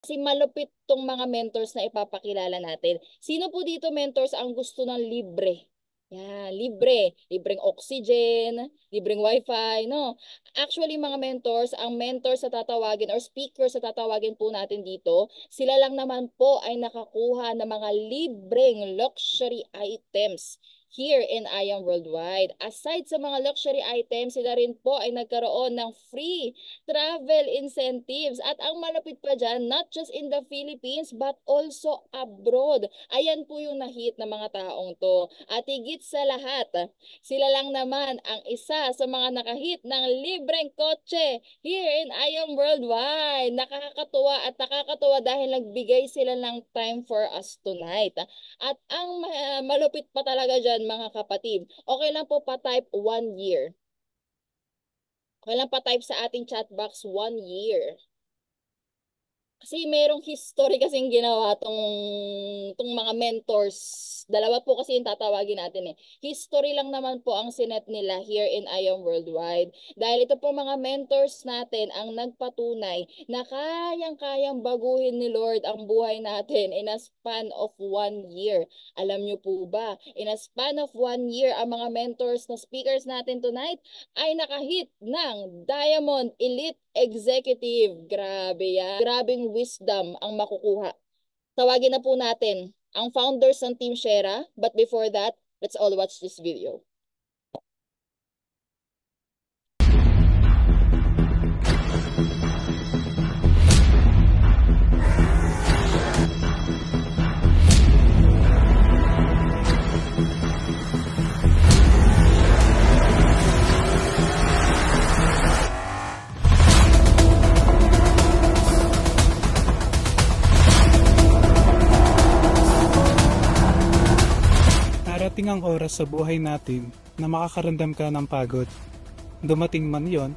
Kasi malupit tong mga mentors na ipapakilala natin. Sino po dito mentors ang gusto ng libre? Yan, libre. Libreng oxygen, libreng wifi, no? Actually, mga mentors, ang mentors sa tatawagin or speakers sa tatawagin po natin dito, sila lang naman po ay nakakuha ng mga libreng luxury items here in IAM Worldwide. Aside sa mga luxury items, sila rin po ay nagkaroon ng free travel incentives. At ang malapit pa dyan, not just in the Philippines, but also abroad. Ayan po yung nahit ng mga taong to. At higit sa lahat, sila lang naman ang isa sa mga nakahit ng libreng kotse here in IAM Worldwide. Nakakatuwa at nakakatuwa dahil nagbigay sila ng time for us tonight. At ang malupit pa talaga dyan mga kapatid, okay lang po pa-type 1 year. Okay lang pa-type sa ating chat box 1 year. Kasi merong history kasing ginawa tong mga mentors. Dalawa po kasi yung tatawagin natin eh. History lang naman po ang sinet nila here in IAM Worldwide. Dahil ito po mga mentors natin ang nagpatunay na kayang-kayang baguhin ni Lord ang buhay natin in a span of 1 year. Alam nyo po ba, in a span of 1 year, ang mga mentors na speakers natin tonight ay nakahit ng Diamond Elite Executive. Grabe yan. Grabing wisdom ang makukuha. Tawagin na po natin ang founders ng Team Shera. But before that, let's all watch this video. Darating ang oras sa buhay natin na makakaramdam ka ng pagod. Dumating man yon,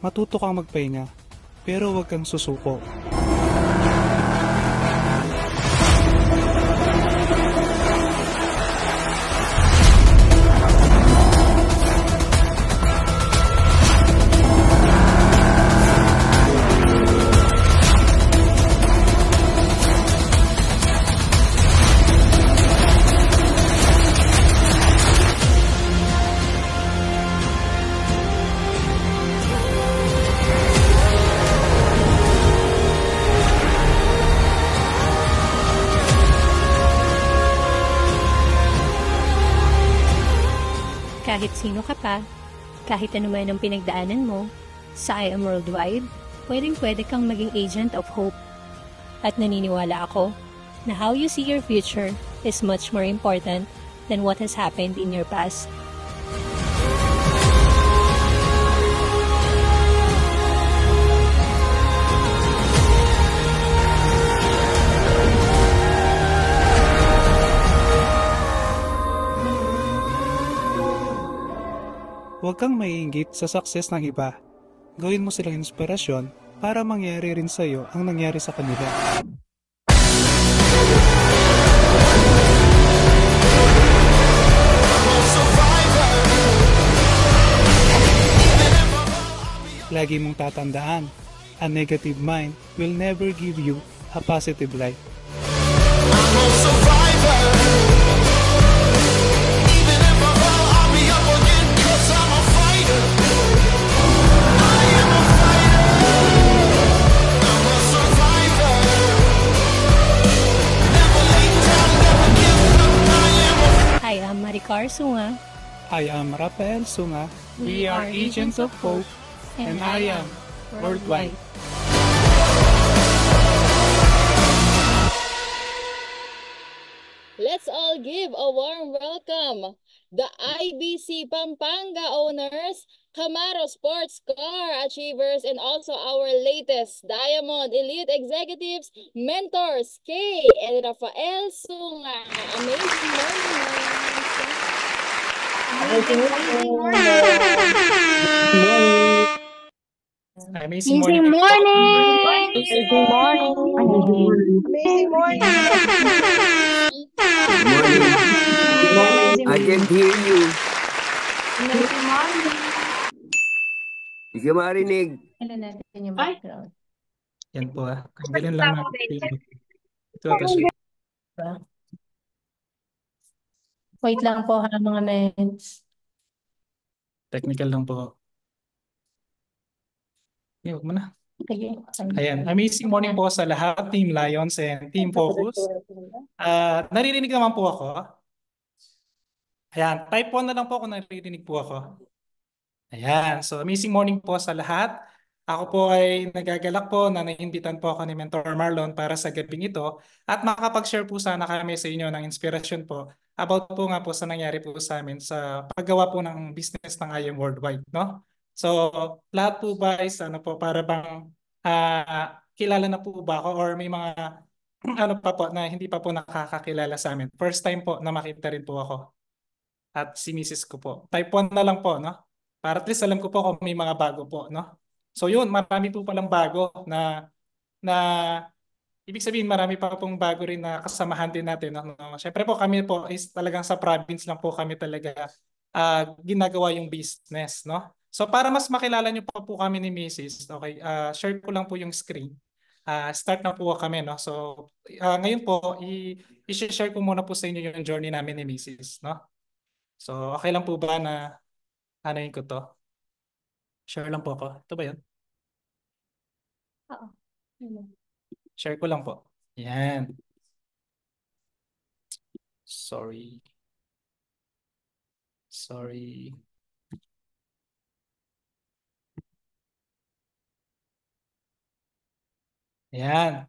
matuto kang magpahinga, pero huwag kang susuko. Kahit sino ka pa, kahit ano man ang pinagdaanan mo, sa IAM Worldwide, pwedeng-pwede kang maging agent of hope. At naniniwala ako na how you see your future is much more important than what has happened in your past. Huwag kang maiinggit sa success ng iba. Gawin mo silang inspirasyon para mangyari rin sa iyo ang nangyari sa kanila. Lagi mong tatandaan, a negative mind will never give you a positive life. I'm a survivor. Even if I fall, I'll be up again, 'cause I'm a fighter. I am a fighter. I'm a survivor. Never lay down, never give up. I am Maricar Sunga, I am Rafael Sunga. We are agents of hope, and I am worldwide. Let's all give a warm welcome the IBC Pampanga owners, Camaro Sports Car Achievers, and also our latest Diamond Elite Executives, mentors, Kay and Rafael Sunga. Amazing morning. Amazing morning. Amazing Amazing morning. morning. Amazing morning. Amazing morning. Good morning. I can hear you. Amazing morning. Hindi ka marinig. Ano natin yung background? Yan po ah. Ganyan lang natin Facebook. Ito ata siya. Wait lang po ha, mga nens. Technical lang po. Yeah, wag mo na. Sige. Ayan. Amazing morning po sa lahat, Team Lions and Team Focus. Naririnig naman po ako. Ayan. Type 1 na lang po kung naririnig po ako. Ayan. So amazing morning po sa lahat. Ako po ay nagagalak po na naiimbitan po ako ni Mentor Marlon para sa gabing ito at makapag-share po sana kami sa inyo ng inspirasyon po about po nga po sa nangyari po sa amin sa paggawa po ng business ng IM Worldwide, no? So, lahat po ba is ano po para bang kilala na po ba ako or may mga ano pa po na hindi pa po nakakakilala sa amin. First time po na makita rin po ako at si Mrs. ko po. Type 1 na lang po, no? Para at least alam ko po kung may mga bago po, no? So yun, marami po palang bago na ibig sabihin marami pa pong bago rin na kasamahan din natin, no? Siyempre po kami po is talagang sa province lang po kami talaga ginagawa yung business, no? So para mas makilala niyo pa po kami ni Mrs. Okay, share ko lang po yung screen. Start na po kami, no? So ngayon po i-share ko muna po sa inyo yung journey namin ni Mrs., no? So okay lang po ba na ano yun ko to? Share lang po ako. Ito ba yun? Oo. Share ko lang po. Yan. Sorry. Sorry. Yan.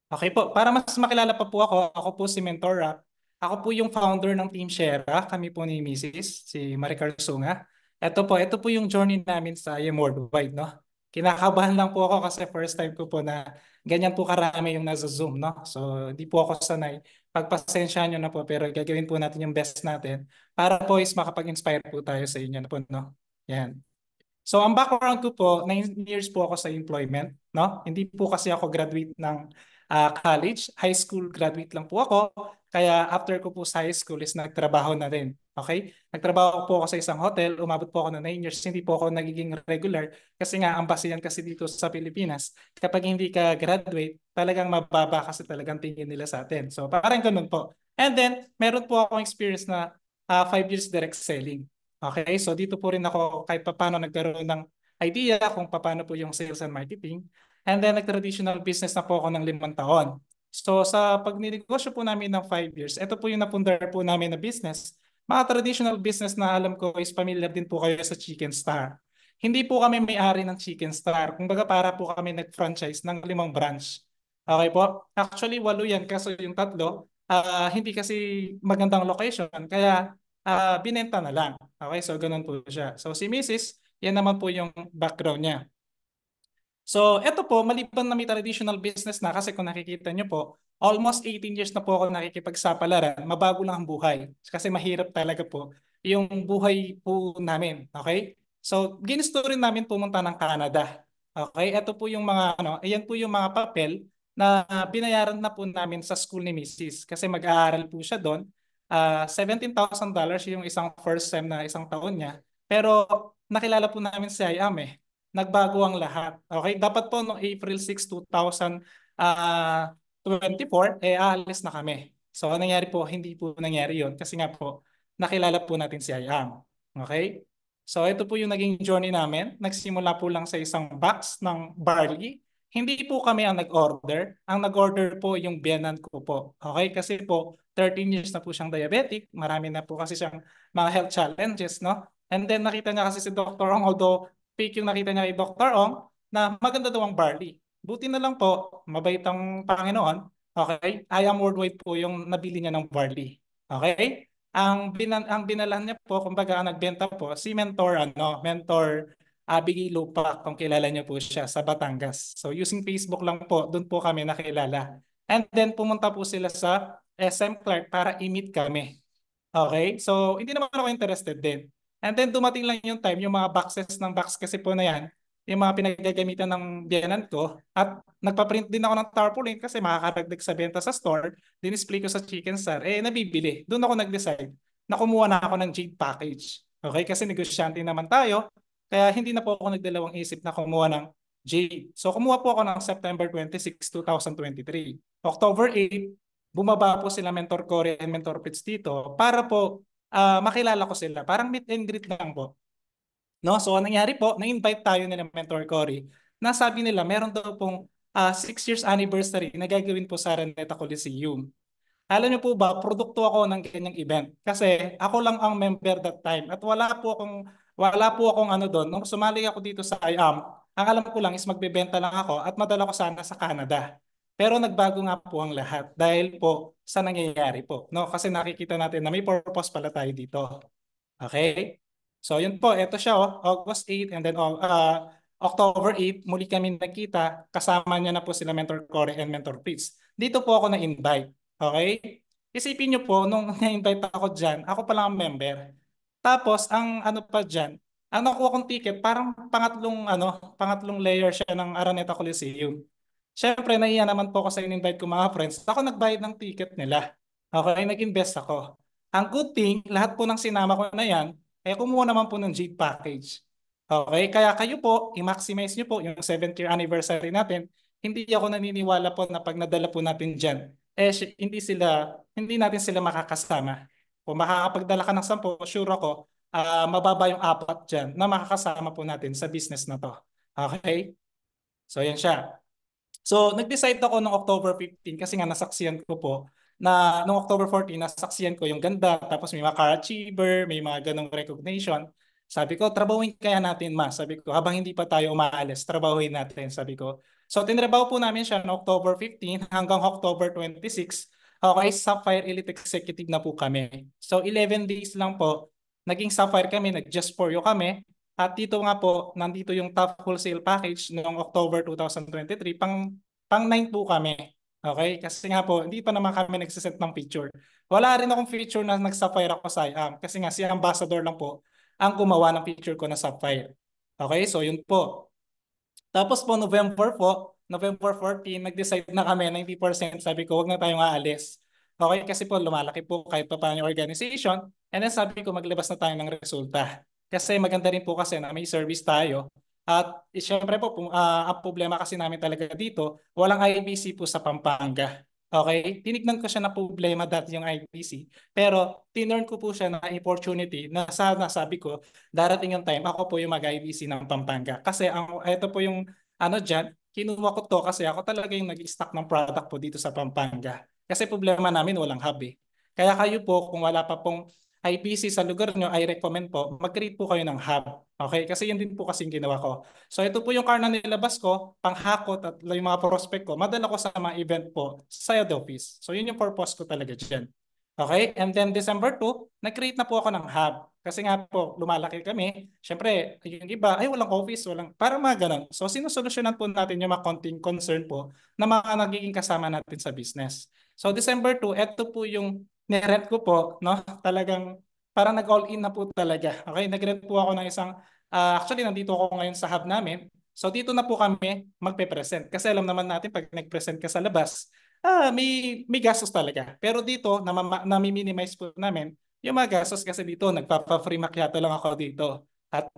Okay po, para mas makilala pa po ako po si Mentor Rap. Ako po yung founder ng Team Shera. Kami po ni Mrs. si Maricar Sunga. Ito po yung journey namin sa IM Worldwide, no? Kinakabahan lang po ako kasi first time ko po na ganyan po karami yung nasa Zoom, no? So, hindi po ako sanay. Pagpasensyahan nyo na po, pero gagawin po natin yung best natin para po is makapag-inspire po tayo sa inyo na po, no? Yan. So ang background ko po, 9 years po ako sa employment, no? Hindi po kasi ako graduate ng college, high school graduate lang po ako. Kaya after ko po sa high school is nagtrabaho na rin. Okay? Nagtrabaho po ako sa isang hotel, umabot po ako ng 9 years, hindi po ako nagiging regular kasi nga ang basihan kasi dito sa Pilipinas, kapag hindi ka graduate, talagang mababa kasi talagang tingin nila sa atin. So parang ganun po. And then, meron po akong experience na 5 years direct selling. Okay, so dito po rin ako kahit paano nagkaroon ng idea kung paano po yung sales and marketing. And then nag-traditional business na po ako ng 5 taon. So sa pagninegosyo po namin ng 5 years, ito po yung napundar po namin na business. Mga traditional business na alam ko is familiar din po kayo sa Chicken Star. Hindi po kami may-ari ng Chicken Star. Kumbaga para po kami nag-franchise ng 5 branch. Okay po? Actually, 8 yan kaso yung 3, hindi kasi magandang location. Kaya binenta na lang. Okay, so ganun po siya. So si Mrs., yan naman po yung background niya. So eto po, maliban na may traditional business na kasi kung nakikita nyo po, almost 18 years na po ako nakikipagsapalaran, mabago lang ang buhay. Kasi mahirap talaga po yung buhay po namin. Okay? So ginusto rin namin pumunta ng Canada. Okay? Ito po yung mga, ayan po yung mga papel na binayaran na po namin sa school ni Mrs. Kasi mag-aaral po siya doon. $17,000 yung isang first sem na isang taon niya. Pero nakilala po namin si IAM eh. Nagbago ang lahat. Okay? Dapat po noong April 6, 2024, aalis na kami. So, nangyari po, hindi po nangyari yon kasi nga po, nakilala po natin si IAM. Okay? So, ito po yung naging journey namin. Nagsimula po lang sa isang box ng barley. Hindi po kami ang nag-order. Ang nag-order po yung biyanan ko po. Okay? Kasi po, 13 years na po siyang diabetic. Marami na po kasi siyang mga health challenges, no? And then nakita niya kasi si Dr. Ong, although fake yung nakita niya kay Dr. Ong, na maganda daw ang barley. Buti na lang po, mabait ang Panginoon. Okay? I Am Worldwide po yung nabili niya ng barley. Okay? Ang binalan niya po, kumbaga ang nagbenta po, si Mentor Biggie Lupa, kung kilala niyo po siya sa Batangas. So using Facebook lang po, doon po kami nakilala. And then pumunta po sila sa SM Clark para i-meet kami. Okay? So hindi naman ako interested din. And then dumating lang yung time, yung mga boxes ng box kasi po na yan, yung mga pinaggagamitan ng biyanan ko, at nagpa-print din ako ng tarpaulin kasi makakaragdag sa benta sa store, dinisplay ko sa Chicken Star, nabibili. Doon ako nag-decide na kumuha na ako ng Jade package. Okay? Kasi negosyante naman tayo, kaya hindi na po ako nagdalawang isip na kumuha ng Jade. So kumuha po ako ng September 26, 2023. October 8, bumaba po sila Mentor Cory and Mentor Fritz dito para po makilala ko sila. Parang meet and greet lang po. No? So ang nangyari po, na-invite tayo nila Mentor Cory. Nasabi nila meron daw pong 6 years anniversary na gagawin po sa Araneta Coliseum. Alam niyo po ba, produkto ako ng ganyang event kasi ako lang ang member that time at wala po akong ano doon. Nung sumali ako dito sa IAM, ang alam ko lang is magbebenta lang ako at madala ko sana sa Canada. Pero nagbago nga po ang lahat dahil po sa nangyayari po. No? Kasi nakikita natin na may purpose pala tayo dito. Okay? So yun po, ito siya August 8 and then October 8, muli kami nagkita. Kasama niya na po sila Mentor Cory and Mentor Fritz. Dito po ako na-invite. Okay? Isipin niyo po, nung na-invite ako dyan, ako pa lang ang member. Tapos, ang ano pa dyan, ang nakuha kong ticket, parang pangatlong layer siya ng Araneta Coliseum. Siyempre, nahiya naman po ako sa in-invite ko mga friends. Ako nagbayad ng ticket nila. Okay, nag-invest ako. Ang good thing, lahat po ng sinama ko na yan, kumuha naman po ng Jade package. Okay, kaya kayo po, i-maximize nyo po yung 7th year anniversary natin. Hindi ako naniniwala po na pag nadala po natin dyan, hindi natin sila makakasama. Kung makakapagdala ka ng 10, sure ako, mababa yung 4 dyan na makakasama po natin sa business na to. Okay? So yan siya. So nag-decide ako noong October 15 kasi nga nasaksiyan ko po na noong October 14 nasaksiyan ko yung ganda tapos may mga car achiever, may mga ganong recognition. Sabi ko, trabahuin kaya natin sabi ko, habang hindi pa tayo umaalis, trabahuin natin, sabi ko. So tinrabaho po namin siya noong October 15 hanggang October 26. Okay, Sapphire Elite Executive na po kami. So 11 days lang po, naging Sapphire kami, nag-just for you kami. At dito nga po, nandito yung top wholesale package noong October 2023, pang 9 po kami. Okay? Kasi nga po, hindi pa naman kami nagsiset ng feature. Wala rin akong feature na nag-Sapphire ako sa IAM. Kasi nga si Ambassador lang po ang gumawa ng feature ko na Sapphire. Okay? So yun po. Tapos po November 14, nag-decide na kami 90%. Sabi ko, wag na tayong aalis. Okay? Kasi po lumalaki po kahit pa paano yung organization. And then sabi ko, maglabas na tayo ng resulta. Kasi maganda rin po kasi na may service tayo. At syempre po, ang problema kasi namin talaga dito, walang IBC po sa Pampanga. Okay? Tinignan ko siya na problema dati yung IBC. Pero tinurn ko po siya na opportunity na sana sabi ko, darating yung time, ako po yung mag-IBC ng Pampanga. Kasi ito po yung dyan, kinuha ko to kasi ako talaga yung nag-stock ng product po dito sa Pampanga. Kasi problema namin walang hub eh. Kaya kayo po, kung wala pa pong IPC sa lugar nyo, I recommend po, mag-create po kayo ng hub. Okay? Kasi yun din po kasing ginawa ko. So ito po yung car na nilabas ko, panghakot at yung mga prospect ko, madala ko sa mga event po sa side office. So yun yung purpose ko talaga dyan. Okay? And then December 2, nag-create na po ako ng hub. Kasi nga po, lumalaki kami. Siyempre, yung iba, ay walang office, parang mga ganun. So sinusolusyonan po natin yung mga konting concern po na mga nagiging kasama natin sa business. So December 2, ito po yung nirent ko po, no? Talagang parang nag-all in na po talaga. Okay, nag-rent po ako ng isang, actually nandito ako ngayon sa hub namin. So dito na po kami magpe-present. Kasi alam naman natin pag nag-present ka sa labas, may gastos talaga. Pero dito, nami-minimize po namin yung mga gastos kasi dito, nagpapa-free macchiato lang ako dito. At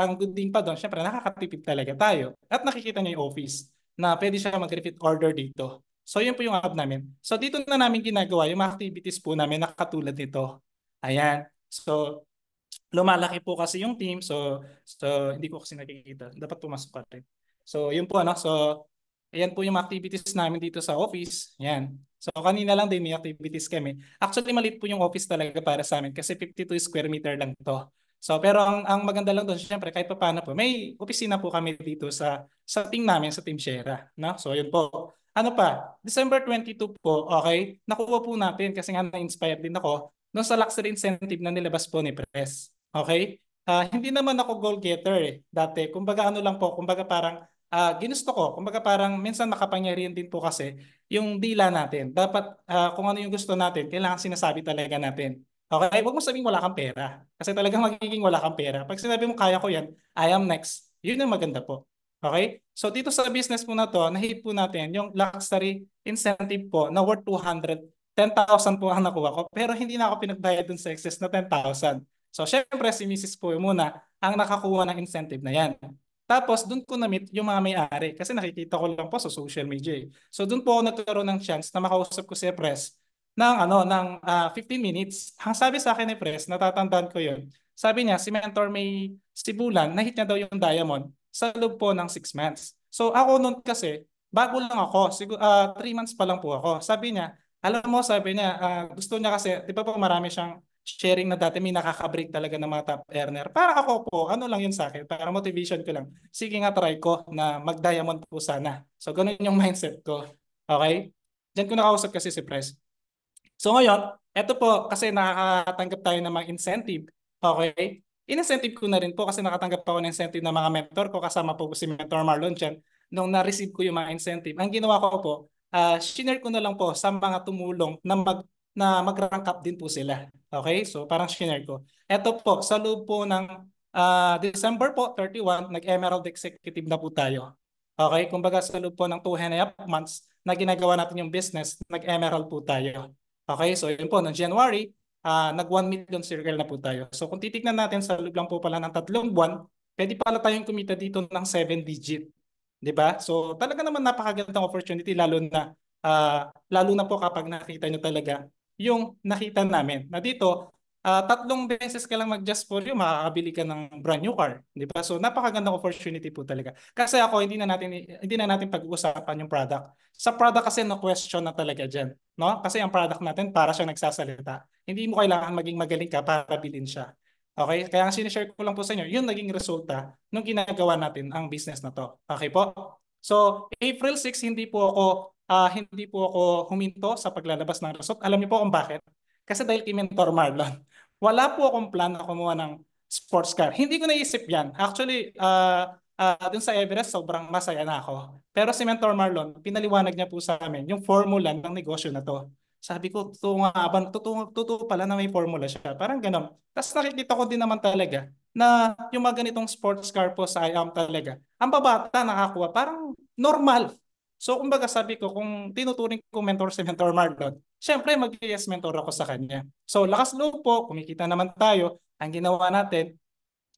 ang good thing pa doon, syempre nakakatipid talaga tayo. At nakikita niyo yung office na pwede siya mag-repeat order dito. So yun po yung hub namin. So dito na namin ginagawa yung mga activities po namin na katulad nito. Ayan. So lumalaki po kasi yung team. So hindi ko kasi nakikita. Dapat pumasok pa rin. So yun po So ayan po yung activities namin dito sa office. Ayan. So kanina lang din may activities kami. Actually maliit po yung office talaga para sa amin kasi 52 square meter lang to. So pero ang maganda lang doon syempre kahit pa paano po may opisina po kami dito sa team namin sa Team Shera, no? So yun po. Ano pa? December 22 po, okay? Nakuha po natin kasi nga na-inspired din ako no sa luxury incentive na nilabas po ni Press. Okay? Hindi naman ako goal getter eh. Dati, kumbaga lang po, kumbaga parang ginusto ko. Kumbaga parang minsan makapangyarihan din po kasi yung dila natin. Dapat kung ano yung gusto natin, kailangan sinasabi talaga natin. Okay? Huwag mo sabihin wala kang pera. Kasi talagang magiging wala kang pera. Pag sinabi mo kaya ko yan, I am next. Yun ang maganda po. Okay? So dito sa business po na to, na-hit po natin yung luxury incentive po na worth 10,000 po ang nakuha ko. Pero hindi na ako pinagbayad dun sa excess na 10,000. So syempre si Mrs. po muna ang nakakuha ng incentive na yan. Tapos doon ko na-meet yung mga may-ari kasi nakikita ko lang po sa social media eh. So doon po ako nagkaroon ng chance na makausap ko si Pres ng 15 minutes. Ang sabi sa akin ni Pres, natatandaan ko yun. Sabi niya, si Mentor may sibulan, na-hit niya daw yung diamond sa loob po ng 6 months. So ako noon kasi, bago lang ako, 3 months pa lang po ako. Sabi niya, alam mo, sabi niya, gusto niya kasi, di ba po marami siyang sharing na dati may nakaka-break talaga ng mga top earner. Para ako po, ano lang yun sa akin, para motivation ko lang. Sige nga, try ko na mag-diamond po sana. So, ganun yung mindset ko. Okay? Diyan ko nakausap kasi si Pres. So ngayon, eto po, kasi nakakatanggap tayo ng mga incentive. Okay? In-incentive ko na rin po kasi nakatanggap ako ng incentive ng mga mentor ko. Kasama po si Mentor Marlon dyan. Nung na-receive ko yung mga incentive, ang ginawa ko po, shinare ko na lang po sa mga tumulong na mag-rank up din po sila. Okay? So parang shinare ko. Ito po, sa loob po ng December po, 31, nag-Emerald Executive na po tayo. Okay? Kumbaga sa loob po ng 2.5 months na ginagawa natin yung business, nag-Emerald po tayo. Okay? So yun po, noong January, nag 1 million circle na po tayo. So kung titignan natin sa loob lang po pala ng 3 buwan, pwede pala tayong kumita dito ng 7 digit. 'Di ba? So talaga naman napakagandang opportunity lalo na po kapag nakita nyo talaga yung nakita namin na dito 3 beses ka lang mag-just for you, makakabili ka ng brand new car, 'di ba? So napakagandang opportunity po talaga. Kasi ako hindi na natin pag-uusapan yung product. Sa product kasi no question na talaga diyan, no? Kasi ang product natin para siya nagsasalita. Hindi mo kailangan maging magaling ka para bilhin siya. Okay? Kaya ang sinishare ko lang po sa inyo, yung naging resulta nung ginagawa natin ang business na to. Okay po? So, April 6, hindi po ako huminto sa paglalabas ng result. Alam niyo po kung bakit? Kasi dahil kay Mentor Marlon, wala po akong plan na kumuha ng sports car. Hindi ko naisip yan. Actually, dun sa Everest, sobrang masaya na ako. Pero si Mentor Marlon, pinaliwanag niya po sa amin yung formula ng negosyo na to. Sabi ko, totoo nga ba? Totoo pala na may formula siya. Parang ganon. Tapos nakikita ko din naman talaga na yung mga ganitong sports car po sa IAM talaga, ang babata nakakuha, parang normal. So kumbaga sabi ko, kung tinuturing ko mentor si Mentor Marlon, syempre mag-yes mentor ako sa kanya. So lakas loob po, kumikita naman tayo. Ang ginawa natin,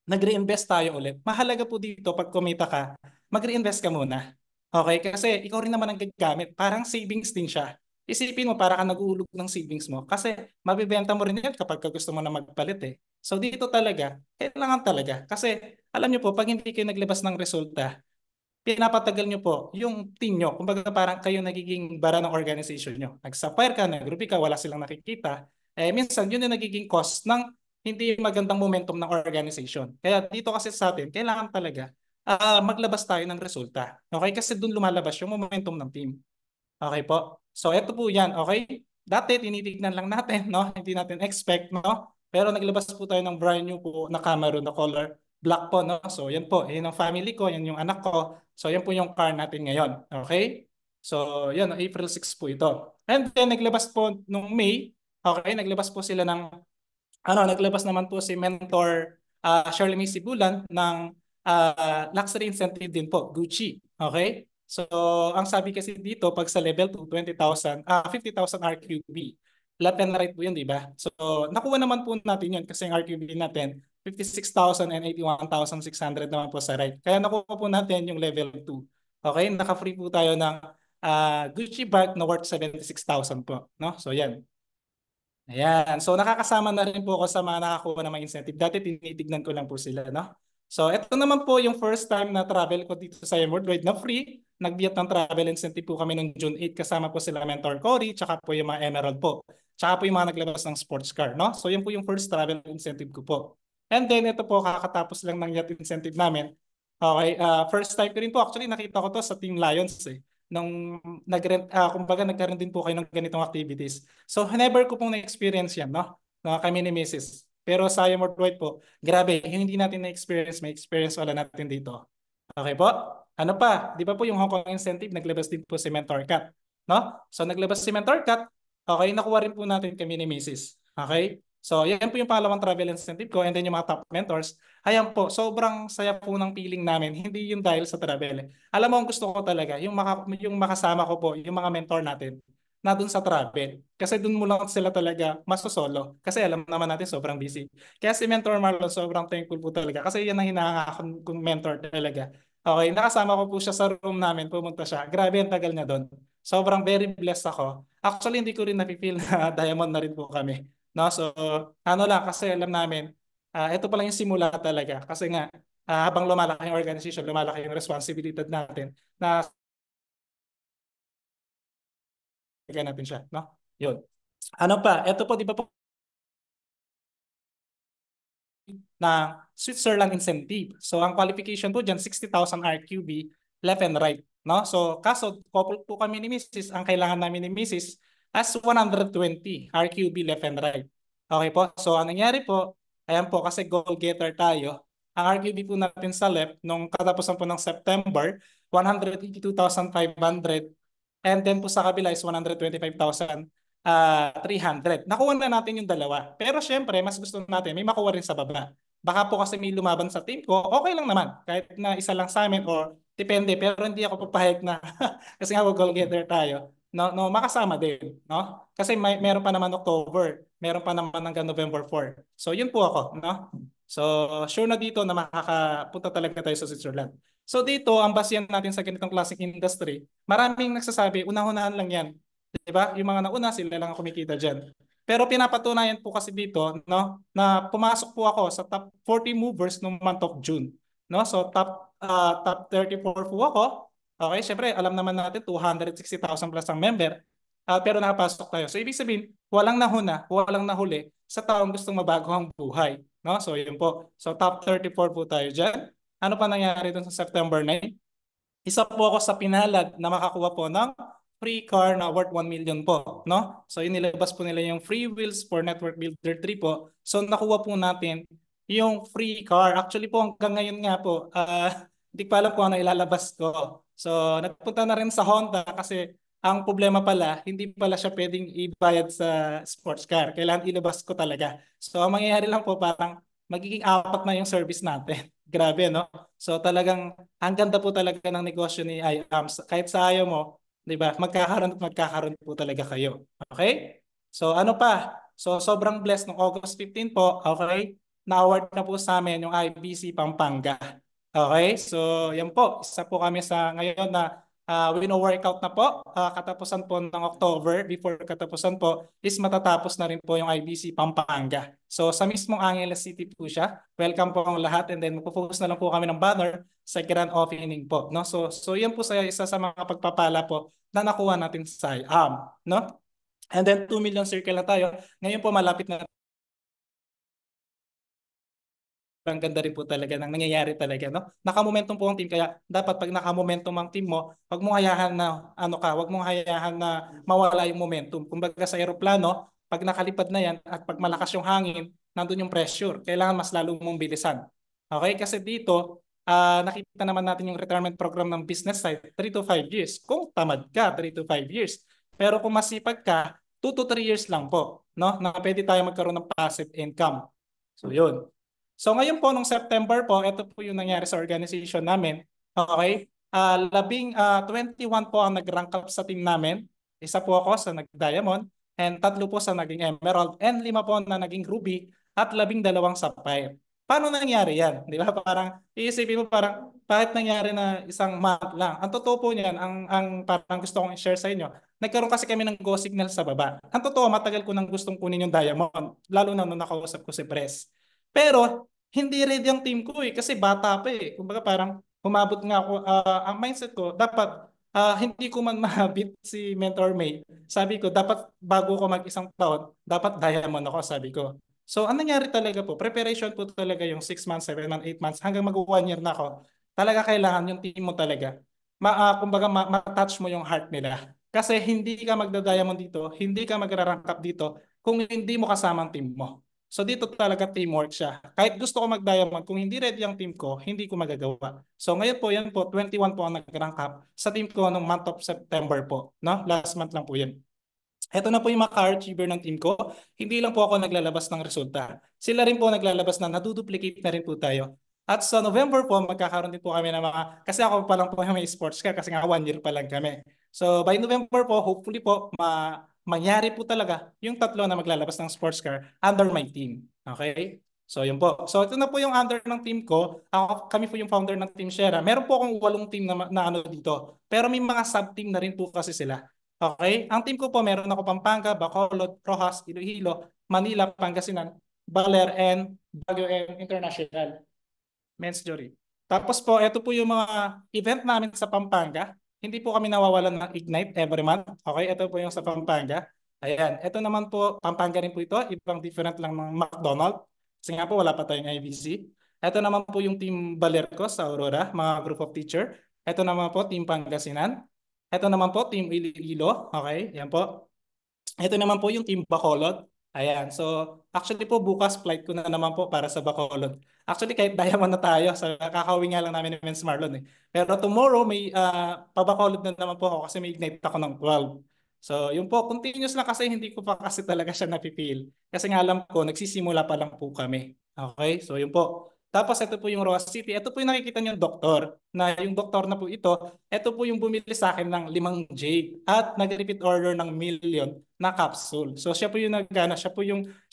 nag-reinvest tayo ulit. Mahalaga po dito pag kumita ka, mag-reinvest ka muna. Okay? Kasi ikaw rin naman ang gagamit. Parang savings din siya. Isipin mo para ka nag-uulog ng savings mo. Kasi mabibenta mo rin yan kapag gusto mo na magpalit eh. So dito talaga, kailangan talaga. Kasi alam niyo po, pag hindi kayo naglabas ng resulta, pinapatagal nyo po yung team nyo. Kumbaga parang kayo nagiging bara ng organization nyo. Nag-sapphire ka, nag-ruby ka, wala silang nakikita. Minsan yun yung nagiging cost ng hindi magandang momentum ng organization. Kaya dito kasi sa atin, kailangan talaga maglabas tayo ng resulta. Okay? Kasi doon lumalabas yung momentum ng team. Okay po? So ito po yan. Okay? Dati tinitignan lang natin, no? Hindi natin expect, no? Pero naglabas po tayo ng brand new po na Camaro na color black po, no? So yan po, yan ang family ko, yan yung anak ko. So yan po yung car natin ngayon. Okay? So yan, April 6 po ito. And then naglabas po nung May, okay, naglabas po sila ng naglabas naman po si Mentor Shirley May Sibulan ng luxury incentive din po, Gucci. Okay? So, ang sabi kasi dito, pag sa level 2, 20,000, 50,000 RQB. Left and right po yun, di ba? So, nakuha naman po natin yun kasi ang RQB natin, 56,000 and 81,600 naman po sa right. Kaya nakuha po natin yung level 2. Okay? Naka-free po tayo ng Gucci bag na worth 76,000 po. No? So, yan. Ayan. So nakakasama na rin po ako sa mga nakakuha ng mga incentive. Dati tinitignan ko lang po sila, no? So ito naman po yung first time na travel ko dito sa Worldwide na free. Nagbiyat ng travel incentive po kami noong June 8 kasama po sila Mentor Cory, tsaka po yung mga Emerald po. Tsaka po yung mga naglabas ng sports car, no? So yun po yung first travel incentive ko po. And then ito po kakatapos lang ng yacht incentive namin. Okay, first time ko rin po. Actually nakita ko to sa Team Lions eh nung kumbaga nagkaroon din po kayo ng ganitong activities. So never ko pong na-experience yan, no? Kami ni Mrs. Pero sa IAM Worldwide po, grabe, yung hindi natin na-experience, may experience wala natin dito. Okay po? Ano pa? Di ba po yung Hong Kong incentive, naglabas din po si Mentor Cat. No? So naglabas si Mentor Cat, okay, nakuha rin po natin kami ni Mrs. Okay? So yan po yung pangalawang travel incentive ko and then yung mga top mentors. Ayan po, sobrang saya po ng feeling namin. Hindi yung dahil sa travel. Alam mo, ang gusto ko talaga, yung makasama ko po, yung mga mentor natin. na dun sa travel. Kasi dun mo lang sila talaga masosolo. Kasi alam naman natin sobrang busy. Kaya si Mentor Marlon sobrang thankful po talaga. Kasi yan ang hinahangakon kong mentor talaga. Okay, nakasama ko po siya sa room namin, pumunta siya. Grabe ang tagal niya doon. Sobrang very blessed ako. Actually, hindi ko rin napipil na diamond na rin po kami. No? So, ano lang, kasi alam namin, ito pa lang yung simula talaga. Kasi nga, habang lumalaki yung organization, lumalaki yung responsibilidad natin na kaya natin siya, no? Yun. Ano pa? Ito po, di ba po ng Switzerland incentive. So ang qualification po dyan, 60,000 RQB left and right. No? So kaso couple po kami ni Mrs. Ang kailangan namin ni Mrs. as 120 RQB left and right. Okay po? So ang nangyari po, ayan po kasi goal getter tayo. Ang RQB po natin sa left, nung katapusan po ng September, 182,500. And then po sa kabila is 125,300. Nakuha na natin yung dalawa. Pero syempre, mas gusto natin may makuha rin sa baba. Baka po kasi may lumaban sa team ko, okay lang naman. Kahit na isa lang sa amin or depende. Pero hindi ako papahayag na kasi nga goal getter tayo. No, no, makasama din, no? Kasi meron pa naman October, meron pa naman hanggang November 4. So yun po ako, no? So sure na dito na makakapunta talaga tayo sa Switzerland. So dito, ang basihan natin sa ganitong klaseng industry, maraming nagsasabi, unang-unahan lang yan. Di ba? Yung mga nauna, sila lang ang kumikita dyan. Pero pinapatunayan po kasi dito, no, na pumasok po ako sa top 40 movers noong month of June. No? So top 34 po ako. Okay, syempre alam naman natin 260,000 plus ang member. Pero nakapasok tayo. So ibig sabihin, walang nahuna, walang nahuli sa taong gustong mabago ang buhay. No? So yun po. So top 34 po tayo dyan. Ano pa nangyari doon sa September 9? Isa po ako sa pinalad na makakuha po ng free car na worth 1 million po, no? So inilabas po nila yung free wheels for Network Builder 3 po. So nakuha po natin yung free car. Actually po hanggang ngayon nga po, hindi pa alam kung ano ilalabas ko. So nagpunta na rin sa Honda kasi ang problema pala, hindi pala siya pwedeng ibayad sa sports car. Kailangan ilabas ko talaga. So ang mangyayari lang po parang magiging apat na yung service natin. Grabe, no? So talagang ang ganda po talaga ng negosyo ni IAMS. Kahit sa ayaw mo, 'di ba? Magkakaroon at magkakaroon po talaga kayo. Okay? So ano pa? So sobrang blessed nung August 15 po, okay? Na-award na po sa amin yung IBC Pampanga. Okay? So yan po, isa po kami sa ngayon na wino-workout na po. Katapusan po ng October, before katapusan po, is matatapos na rin po yung IBC Pampanga. So sa mismong Angeles City po siya. Welcome po ang lahat and then magpo-focus na lang po kami ng banner sa grand opening po. No? So yan po sa isa sa mga pagpapala po na nakuha natin sa IAM. No? And then 2 million circle na tayo. Ngayon po malapit na ang ganda rin po talaga ng nangyayari talaga, no? Nakamomentum po ang team kaya dapat pag nakamomentum ang team mo, wag mong hayahan na wag mong hayahan na mawala yung momentum. Kumbaga sa eroplano, pag nakalipad na yan at pag malakas yung hangin, nandun yung pressure. Kailangan mas lalo mong bilisan. Okay? Kasi dito, nakita naman natin yung retirement program ng business side, 3 to 5 years. Kung tamad ka, 3 to 5 years. Pero kung masipag ka, 2 to 3 years lang po, no? Na pwede tayo magkaroon ng passive income. So yun. So ngayon po, nung September po, ito po yung nangyari sa organization namin. Okay? 21 po ang nag-rank up sa team namin. Isa po ako sa nag-diamond and 3 po sa naging emerald and 5 po na naging ruby at 12 sapphire. Paano nangyari yan? Di ba? Parang iisipin mo parang bakit nangyari na isang month lang? Ang totoo po niyan, ang parang gusto kong i-share sa inyo, nagkaroon kasi kami ng go signal sa baba. Ang totoo, matagal ko nang gustong kunin yung diamond, lalo na nung nakausap ko si Pres. Pero hindi ready ang team ko kasi bata pa eh. Kumbaga parang humabot nga ako, ang mindset ko, dapat hindi ko man mahabit si Mentor May. Sabi ko, dapat bago ko mag-isang taon, dapat diamond ako, sabi ko. So, ang nangyari talaga po, preparation po talaga yung 6 months, 7 months, 8 months, hanggang mag-1 year na ako. Talaga kailangan yung team mo talaga. Kumbaga, ma-touch mo yung heart nila. Kasi hindi ka magda-diamond dito, hindi ka magra-rank up dito kung hindi mo kasama ang team mo. So dito talaga teamwork siya. Kahit gusto ko mag-diamond, kung hindi ready ang team ko, hindi ko magagawa. So ngayon po, yan po, 21 po ang nag-rank up sa team ko noong month of September po. No? Last month lang po yan. Ito na po yung maka-achiever ng team ko. Hindi lang po ako naglalabas ng resulta. Sila rin po naglalabas na naduduplicate na rin po tayo. At sa November po, magkakaroon din po kami ng mga, kasi ako pa lang po may sports car kasi nga 1 year pa lang kami. So by November po, hopefully po, mangyari po talaga yung tatlo na maglalabas ng sports car under my team. Okay? So yun po. So ito na po yung under ng team ko. Kami po yung founder ng Team Shera. Meron po akong 8 team na ano dito. Pero may mga sub-team na rin po kasi sila. Okay? Ang team ko po, meron ako Pampanga, Bacolod, Rojas, Iloilo, Manila, Pangasinan, Baler, and Baguio and International. Men's jury. Tapos po, ito po yung mga event namin sa Pampanga. Hindi po kami nawawalan ng Ignite every month. Okay, ito po yung sa Pampanga. Ayan, ito naman po, Pampanga rin po ito. Ibang different lang ng McDonald's. Kasi nga po, wala pa tayong IBC. Ito naman po yung Team Balerco sa Aurora, mga group of teacher. Ito naman po, Team Pangasinan. Ito naman po, Team Iloilo. Okay, yan po. Ito naman po yung Team Bacolod. Ayan. So, actually po, bukas flight ko na naman po para sa Bacolod. Actually, kahit diamond na tayo, sa kakawin nga lang namin ni Vince Marlon eh. Pero tomorrow, may pa-Bacolod na naman po ako kasi may ignite ako ng 12. So, yun po, continuous lang kasi hindi ko pa kasi talaga siya napipil. Kasi nga alam ko, nagsisimula pa lang po kami. Okay? So, yun po. Tapos ito po yung Roa City. Ito po yung nakikita niyo doktor. Na yung doktor na po ito po yung bumili sa akin ng 5 jade at nag-repeat order ng 1,000,000 na capsule. So siya po yung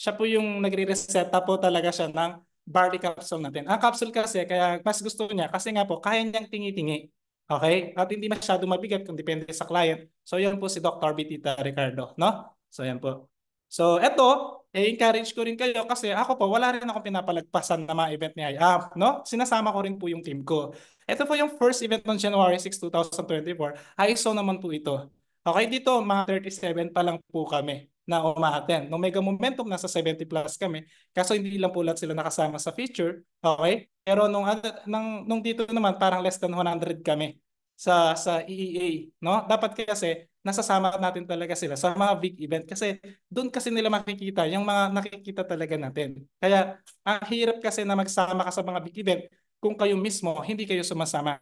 siya po yung nagre-reseta po talaga siya ng barley capsule natin. Ang capsule kasi kaya mas gusto niya kasi nga po kaya niyang tingi-tingi. Okay? At hindi masyado mabigat kung depende sa client. So yan po si Dr. Bitita Ricardo, no? So yan po. So eto, encourage ko rin kayo kasi ako po wala rin akong pinapalagpasan na mga event ni IAP, no? Sinasama ko rin po yung team ko. Ito po yung first event on January 6, 2024. ISO naman po ito. Okay, dito mga 37 pa lang po kami na umaattend. Nung Mega Momentum, nasa 70 plus kami. Kaso hindi lang po lahat sila nakasama sa feature. Okay? Pero nung dito naman, parang less than 100 kami sa EEA. No? Dapat kasi nasasama natin talaga sila sa mga big event kasi doon kasi nila makikita yung mga nakikita talaga natin. Kaya ang hirap kasi na magsama ka sa mga big event kung kayo mismo hindi kayo sumasama.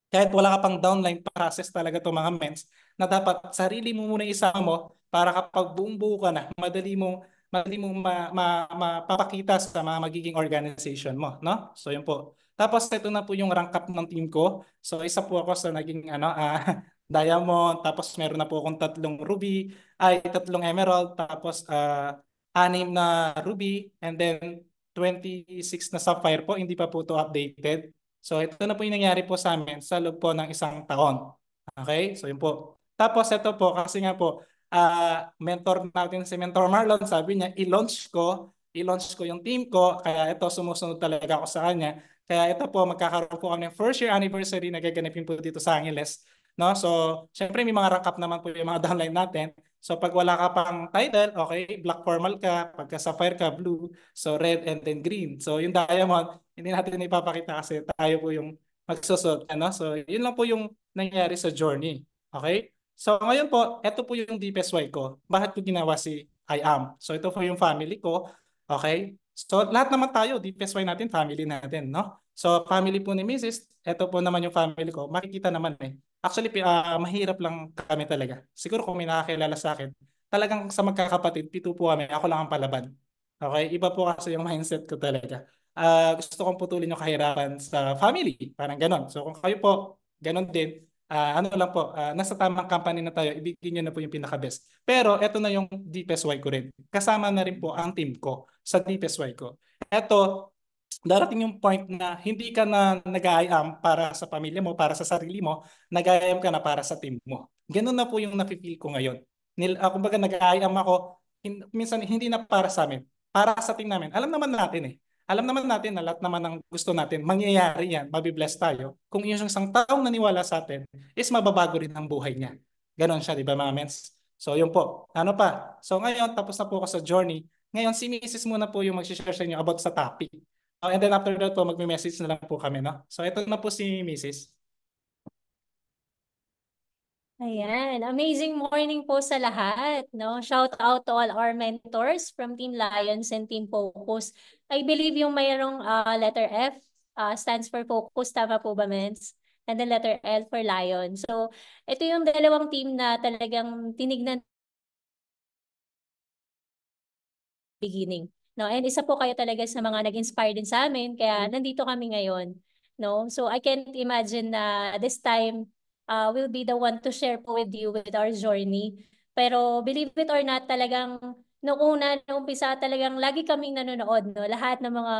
Kahit wala ka pang downline process talaga itong mga mens na dapat sarili mo muna isama mo para kapag buong buo ka na, madali mong mapapakita sa mga magiging organization mo, no? So yun po. Tapos ito na po yung rank up ng team ko. So isa po ako sa naging diamond, tapos meron na po akong 3 emerald, tapos 6 na ruby, and then 26 na sapphire po, hindi pa po to updated. So ito na po yung nangyari po sa amin sa loob po ng 1 taon. Okay? So yun po. Tapos ito po, kasi nga po, mentor natin si Mentor Marlon, sabi niya, i-launch ko yung team ko, kaya ito sumusunod talaga ako sa kanya. Kaya ito po, magkakaroon po kami ng first year anniversary na gaganapin po dito sa Angeles. No? So, syempre may mga rank up naman po yung mga downline natin. So pag wala ka pang title, okay, black formal ka, pagka sapphire ka, blue, so red and then green. So yung diamond, hindi natin ipapakita kasi tayo po yung magsusot. Ano? So yun lang po yung nangyari sa journey. Okay? So ngayon po, ito po yung DPSY ko. Bakit ko ginawa si I am? So ito po yung family ko. Okay? So lahat naman tayo, DPSY natin, family natin. No? So family po ni Mrs., ito po naman yung family ko. Makikita naman eh. Actually, mahirap lang kami talaga. Siguro kung may nakakilala sa akin, talagang sa magkakapatid, 7 po kami, ako lang ang palaban. Okay? Iba po kasi yung mindset ko talaga. Gusto kong putulin yung kahirapan sa family. Parang ganon. So kung kayo po, ganon din, ano lang po, nasa tamang company na tayo, ibigin nyo na po yung pinaka-best. Pero eto na yung DPSY ko rin. Kasama na rin po ang team ko sa DPSY ko. Eto, darating yung point na hindi ka na nag-IAM para sa pamilya mo, para sa sarili mo, nag-IAM ka na para sa team mo. Ganun na po yung nafe-feel ko ngayon. Kumbaga nag-IAM ako, minsan hindi na para sa amin, para sa team namin. Alam naman natin eh. Alam naman natin na lahat naman ng gusto natin, mangyayari yan, mabibless tayo. Kung yung isang taong naniwala sa atin, is mababago rin ang buhay niya. Ganon siya, di ba mga mens? So yun po. Ano pa? So ngayon, tapos na po ako sa journey. Ngayon, si Mrs. muna po yung mag-share sa inyo about sa topic. And then after that po, magme-message na lang po kami, no? So ito na po si Mrs. Ayan, amazing morning po sa lahat, no? Shout out to all our mentors from Team Lions and Team Focus. I believe yung mayroong letter F stands for Focus, tama po ba, Mens? And then letter L for Lion. So, ito yung dalawang team na talagang tinignan beginning. No? And isa po kayo talaga sa mga nag-inspire din sa amin, kaya nandito kami ngayon. No? So I can't imagine na this time will be the one to share po with you with our journey. Pero believe it or not, talagang noong una, noong umpisa, talagang lagi kaming nanonood, no? Lahat ng mga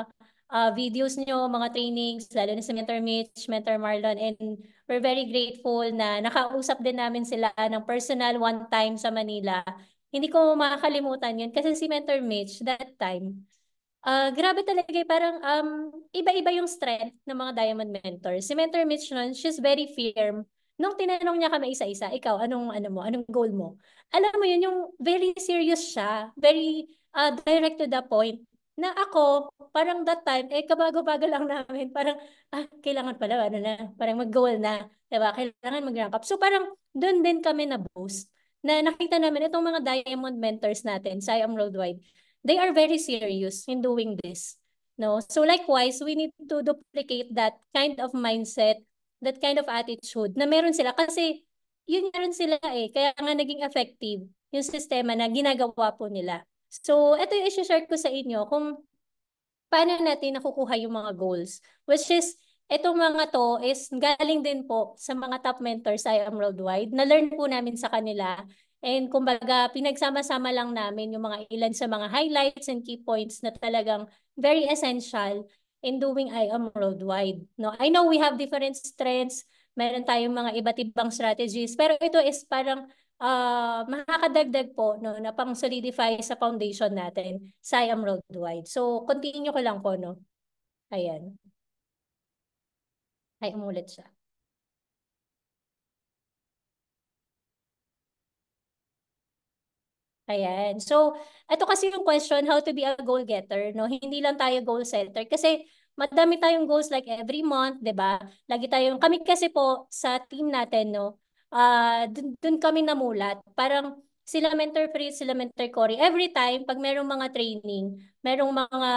videos nyo, mga trainings, lalo na si Mentor Mitch, Mentor Marlon, and we're very grateful na nakausap din namin sila ng personal one time sa Manila. Hindi ko makakalimutan yun kasi si Mentor Mitch that time, grabe talaga parang iba-iba yung strength ng mga Diamond Mentors. Si Mentor Mitch nun, she's very firm. Nung tinanong niya kami isa-isa, ikaw, anong goal mo? Alam mo yun, yung very serious siya, very direct to the point. Na ako, parang that time, kabago-bago lang namin, parang, kailangan pala, parang mag-goal na, diba? Kailangan mag-rank up. So parang, doon din kami na-boost, na nakita namin itong mga Diamond Mentors natin, sa Worldwide, they are very serious in doing this. No? So likewise, we need to duplicate that kind of mindset, that kind of attitude na meron sila kasi yun meron sila kaya nga naging effective yung sistema na ginagawa po nila. So ito yung i-share ko sa inyo kung paano natin nakukuha yung mga goals, which is itong mga to is galing din po sa mga top mentors sa Worldwide. Na-learn po namin sa kanila. And kumbaga, pinagsama-sama lang namin yung mga ilan sa mga highlights and key points na talagang very essential in doing Worldwide. No, I know we have different strengths, meron tayong mga iba't ibang strategies, pero ito is parang makakadagdag po no, na pang solidify sa foundation natin sa Worldwide. So, continue ko lang po, no? Ayan. Ay, umulit siya. Ayan. So, ito kasi yung question, how to be a goal getter, no? Hindi lang tayo goal setter. Kasi madami tayong goals like every month, 'di ba? Lagi tayong, kami kasi po sa team natin, no? Dun kami namulat. Parang sila Mentor Fritz, sila Mentor Cory, every time, pag merong mga training, merong mga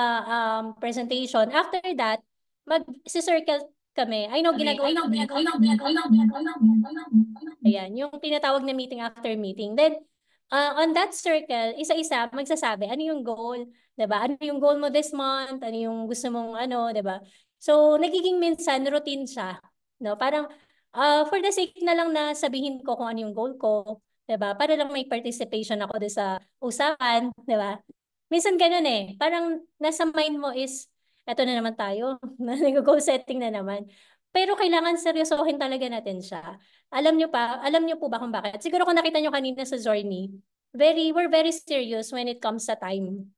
presentation, after that, mag-circle kami. I know, ginagawa ayan, yung tinatawag na meeting after meeting. Then, on that circle, isa-isa magsasabi, ano yung goal, 'di ba? Ano yung goal mo this month? Ano yung gusto mong 'di ba? So, nagiging minsan routine siya, no? Parang for the sake na lang na sabihin ko kung ano yung goal ko, 'di ba? Para lang may participation ako doon sa usapan, 'di ba? Minsan ganun Parang nasa mind mo is eto na naman tayo, nag-goal setting na naman. Pero kailangan seryosohin talaga natin siya. Alam niyo po ba kung bakit? Siguro kung nakita niyo kanina sa journey, we're very serious when it comes sa time.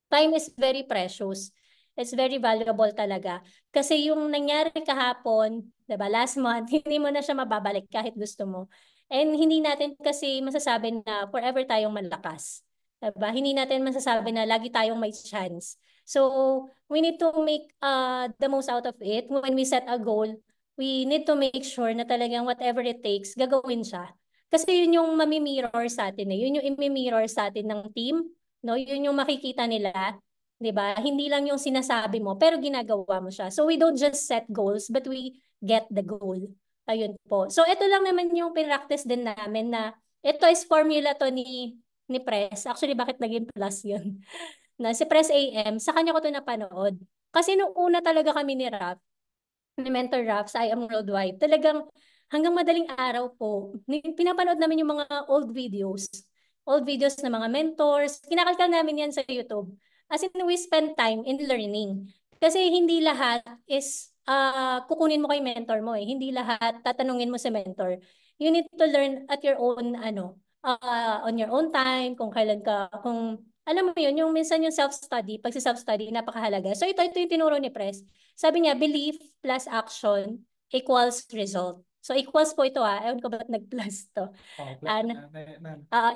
Time is very precious. It's very valuable talaga. Kasi yung nangyari kahapon, 'di ba, last month, hindi mo na siya mababalik kahit gusto mo. And hindi natin kasi masasabi na forever tayong malakas. 'Di ba? Hindi natin masasabi na lagi tayong may chance. So, we need to make the most out of it. When we set a goal, we need to make sure na talagang whatever it takes, gagawin siya. Kasi yun yung mamimirror sa atin Yun yung imimirror sa atin ng team, no? Yun yung makikita nila, 'di ba? Hindi lang yung sinasabi mo, pero ginagawa mo siya. So we don't just set goals, but we get the goal. Ayun po. So ito lang naman yung pinractice din namin na ito is formula to ni Press. Actually, bakit naging plus yun? Na si Press AM, sa kanya ko to napanood. Kasi nung una talaga kami ni Mentor Rap sa Worldwide, talagang hanggang madaling araw po, pinapanood namin yung mga old videos. Old videos ng mga mentors. Kinakalkal namin yan sa YouTube. As in, we spend time in learning. Kasi hindi lahat is kukunin mo kay mentor mo Hindi lahat tatanungin mo sa mentor. You need to learn at your own, on your own time, kung kailan ka, kung alam mo yun, yung minsan yung self-study, pag self-study, napakahalaga. So ito yung tinuro ni Press. Sabi niya, belief plus action equals result. So equals po ito Ewan ko ba't nag-plus to.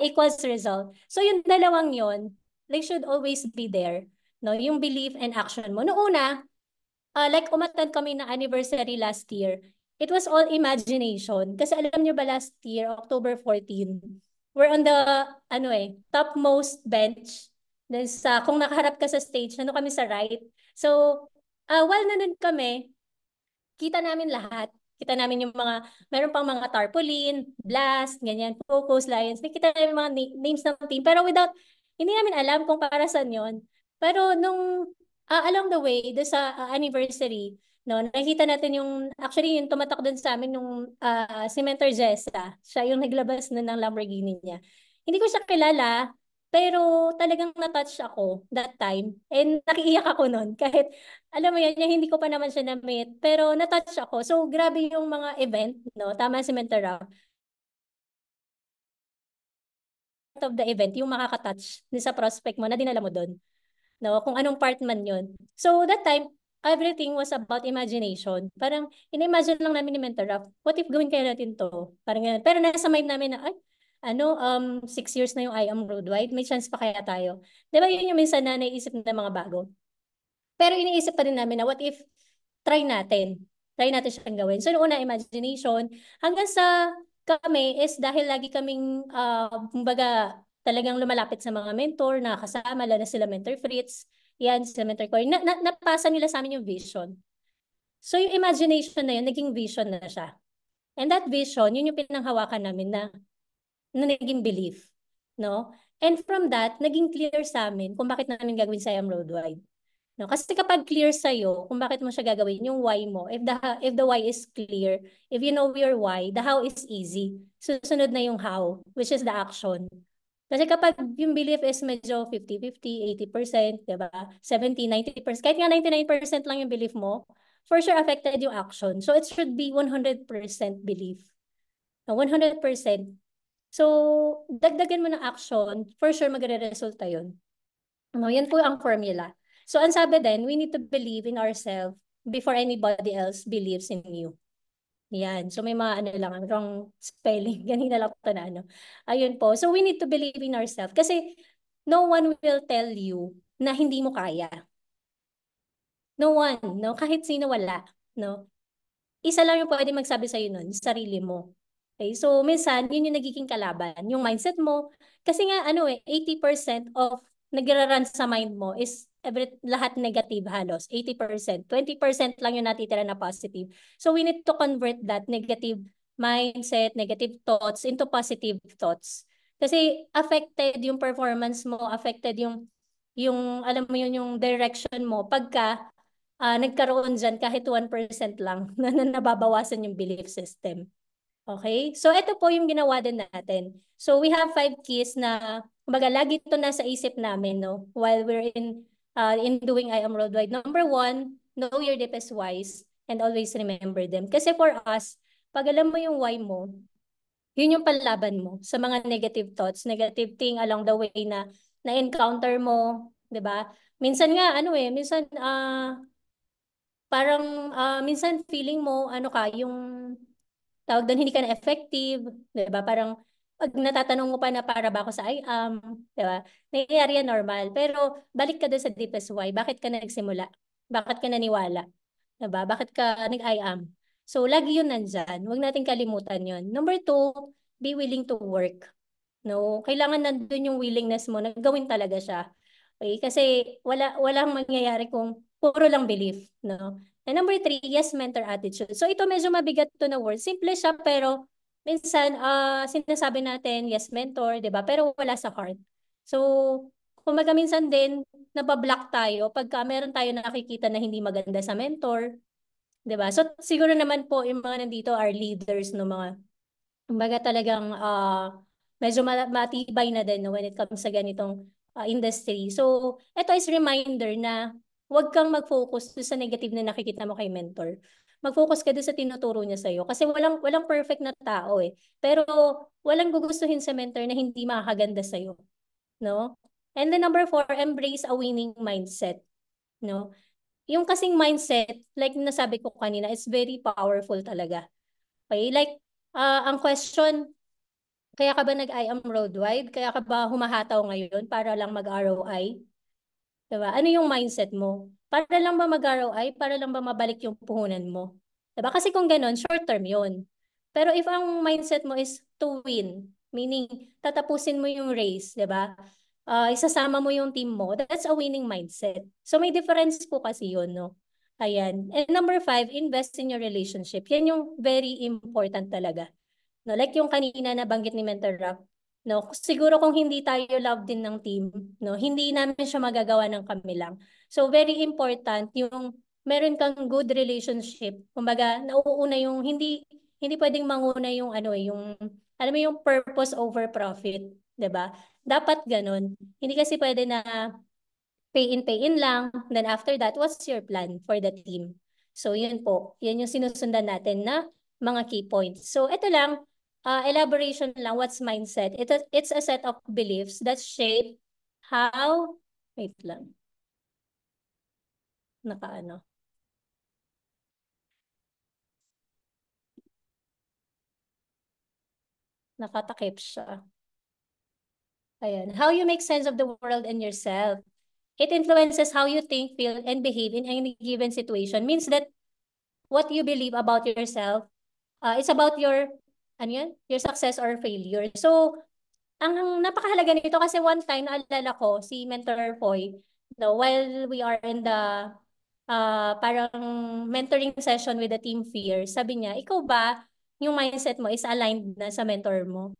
Equals result. So yung dalawang yun, they should always be there. No? Yung belief and action mo. Noong una, like umattend kami na anniversary last year, it was all imagination. Kasi alam niyo ba last year, October 14, we're on the topmost bench. Then kung nakaharap ka sa stage, kami sa right. So, while nandun kami, kita namin lahat. Kita namin yung mga, meron pang mga tarpaulin, blast, ganyan, focus, lions. Kita namin mga names ng team. Pero hindi namin alam kung para saan yun. Pero nung along the way, do sa anniversary, No, nakikita natin actually yung tumatak dun sa amin si Mentor Jessa, siya yung naglabas nun ng Lamborghini niya. Hindi ko siya kilala, pero talagang na-touch ako that time. And nakiiyak ako nun, kahit alam mo yan, hindi ko pa naman siya na-meet, pero na-touch ako. So grabe yung mga event, no? Tama si Mentor Rob. Part of the event, yung makaka-touch sa prospect mo na dinala mo doon. No, kung anong part man yun. So that time, everything was about imagination. Parang in-imagine lang namin ni Mentor Raf, what if gawin kaya natin to? Parang ganun. Pero nasa mind namin na, ay, 6 years na yung I Am Worldwide, may chance pa kaya tayo. Di ba yun yung minsan na naisip ng mga bago? Pero iniisip pa rin namin na what if try natin. Try natin siyang gawin. So, noong una, imagination. Hanggang sa kami is dahil lagi kaming, kumbaga, talagang lumalapit sa mga mentor, nakakasama, lalo na sila Mentor Fritz, yan, sila Mentor Cory, napasa nila sa amin yung vision. So, yung imagination na yun, naging vision na siya. And that vision, yun yung pinanghawakan namin na naging belief. No? And from that, naging clear sa amin kung bakit namin gagawin sa IAM Worldwide. No, kasi kapag clear sa'yo kung bakit mo siya gagawin, yung why mo, if the why is clear, if you know your why, the how is easy. Susunod na yung how, which is the action. Kasi kapag yung belief is medyo 50-50, 80%, diba? 70, 90%, kahit nga 99% lang yung belief mo, for sure affected yung action. So it should be 100% belief. No, 100%. So, dagdagan mo ng action, for sure magre-resulta yun. No, yan po ang formula. So, ang sabi din, we need to believe in ourselves before anybody else believes in you. Yan. So, may mga wrong spelling. Ganina lang ito na Ayun po. So, we need to believe in ourselves. Kasi, no one will tell you na hindi mo kaya. No one, no? Kahit sino wala, no? Isa lang yung pwede magsabi sa'yo nun, sarili mo. Okay? So, minsan, yun yung nagiging kalaban. Yung mindset mo. Kasi nga, 80% of nagra-run sa mind mo is lahat negative halos. 80%. 20% lang yung natitira na positive. So, we need to convert that negative mindset, negative thoughts into positive thoughts. Kasi affected yung performance mo, affected yung alam mo yun, yung direction mo pagka nagkaroon dyan kahit 1% lang na nababawasan yung belief system. Okay? So, ito po yung ginawa din natin. So, we have 5 keys na, kumbaga, lagi ito nasa isip namin, no? While we're in doing I Am Worldwide. Number 1, know your deepest whys and always remember them. Kasi for us, pag alam mo yung why mo, yun yung panlaban mo sa mga negative thoughts, negative thing along the way na na-encounter mo, 'di ba? Minsan nga minsan parang minsan feeling mo yung tawag doon, hindi ka na effective, 'di ba? Parang pag natatanong mo pa na para ba ako sa I am, 'di ba? Nangyayari yan normal, pero balik ka doon sa deepest why. Bakit ka nagsimula? Bakit ka naniwala? 'Di ba? Bakit ka nag-I am? So lagi yun nandyan. Huwag nating kalimutan yun. Number 2, be willing to work. No, kailangan nandun yung willingness mo na gawin talaga siya. Okay? Kasi walang mangyayari kung puro lang belief, no? And number 3, yes, mentor attitude. So ito medyo mabigat to na word. Simple siya pero minsan sinasabi natin yes mentor, 'di ba? Pero wala sa heart. So kumaga minsan din nabablock tayo pagka meron tayo nakikita na hindi maganda sa mentor, 'di ba? So siguro naman po yung mga nandito are leaders no, mga kumbaga talagang medyo matibay na din no, when it comes sa ganitong industry. So, ito is reminder na huwag kang mag-focus sa negative na nakikita mo kay mentor. Mag-focus ka doon sa tinuturo niya sa'yo. Kasi walang perfect na tao eh. Pero walang gugustuhin sa mentor na hindi makakaganda sa'yo. No? And then number 4, embrace a winning mindset. No? Yung kasing mindset, like nasabi ko kanina, is very powerful talaga. Okay? Like, ang question, kaya ka ba nag-I Am Worldwide? Kaya ka ba humahataw ngayon para lang mag-ROI? Diba? Ano yung mindset mo? Para lang ba mag-ROI? Para lang ba mabalik yung puhunan mo? Diba? Kasi kung ganun, short term yun. Pero if ang mindset mo is to win, meaning tatapusin mo yung race, diba? Isasama mo yung team mo, that's a winning mindset. So may difference po kasi yun, no? Ayan. And number 5, invest in your relationship. Yan yung very important talaga. No, like yung kanina nabanggit ni Mentor Rock, no, siguro kung hindi tayo love din ng team, no, hindi namin siya magagawa ng kami lang. So very important yung meron kang good relationship. Kumbaga, nauuna yung hindi pwedeng manguna yung yung alam mo yung purpose over profit, 'di ba? Dapat ganun. Hindi kasi pwede na pay in lang. Then after that, what's your plan for the team? So yun po, yun yung sinusundan natin na mga key points. So ito lang, elaboration lang, what's mindset? It's a set of beliefs that shape how, wait lang, nakaano, nakatakip siya. Ayan, how you make sense of the world and yourself. It influences how you think, feel, and behave in any given situation. Means that what you believe about yourself, it's about your, ano yun? Your success or failure. So, ang napakahalaga nito kasi one time, naalala ko, si Mentor Foy, no, while we are in the parang mentoring session with the team fear, sabi niya, ikaw ba, yung mindset mo is aligned na sa mentor mo?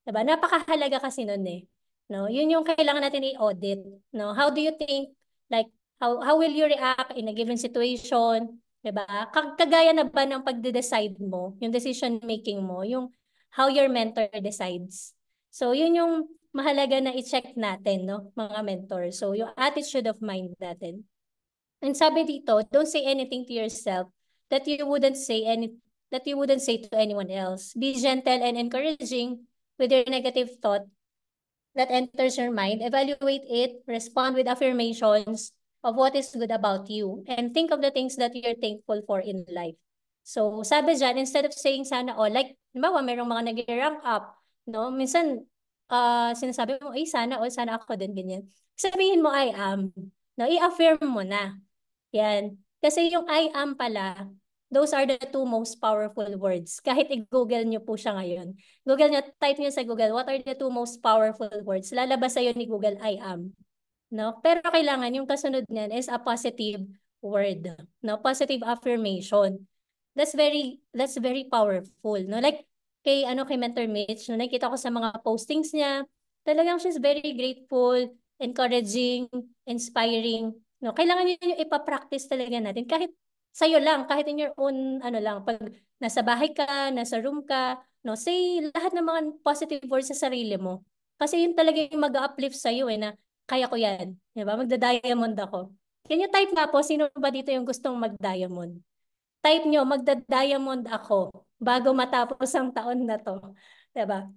Diba? Napakahalaga kasi nun eh. No? Yun yung kailangan natin i-audit. No? How do you think, like, how will you react in a given situation? Diba? Kagaya na ba ng pagde-decide mo, yung decision making mo, yung how your mentor decides. So, yun yung mahalaga na i-check natin, no, mga mentor. So, yung attitude of mind natin. And sabi dito, don't say anything to yourself that you wouldn't say to anyone else. Be gentle and encouraging with your negative thought that enters your mind. Evaluate it, respond with affirmations of what is good about you, and think of the things that you're thankful for in life. So, sabi dyan, instead of saying sana all, like, halimbawa, mayroong mga nag-rank up, no? Minsan, sinasabi mo, sana all, sana ako din, ganyan. Sabihin mo, I am. No, i-affirm mo na. Yan. Kasi yung I am pala, those are the two most powerful words. Kahit i-google nyo po siya ngayon. Google nyo, type nyo sa Google, what are the two most powerful words? Lalabas sa'yo ni Google, I am. No? Pero kailangan yung kasunod niyan is a positive word. No? Positive affirmation. That's very powerful. No? Like, kay Mentor Mitch, no, nakita ko sa mga postings niya, talagang she's very grateful, encouraging, inspiring. No, kailangan yun yung ipapractice talaga natin. Kahit sa'yo lang, kahit in your own, pag nasa bahay ka, nasa room ka, no, say lahat ng mga positive words sa sarili mo. Kasi yun talaga yung mag-uplift sa'yo na kaya ko yan. Diba? Magda-diamond ako. Can you type nga po, sino ba dito yung gustong mag-diamond? Type nyo, magda-diamond ako bago matapos ang taon na to. Diba?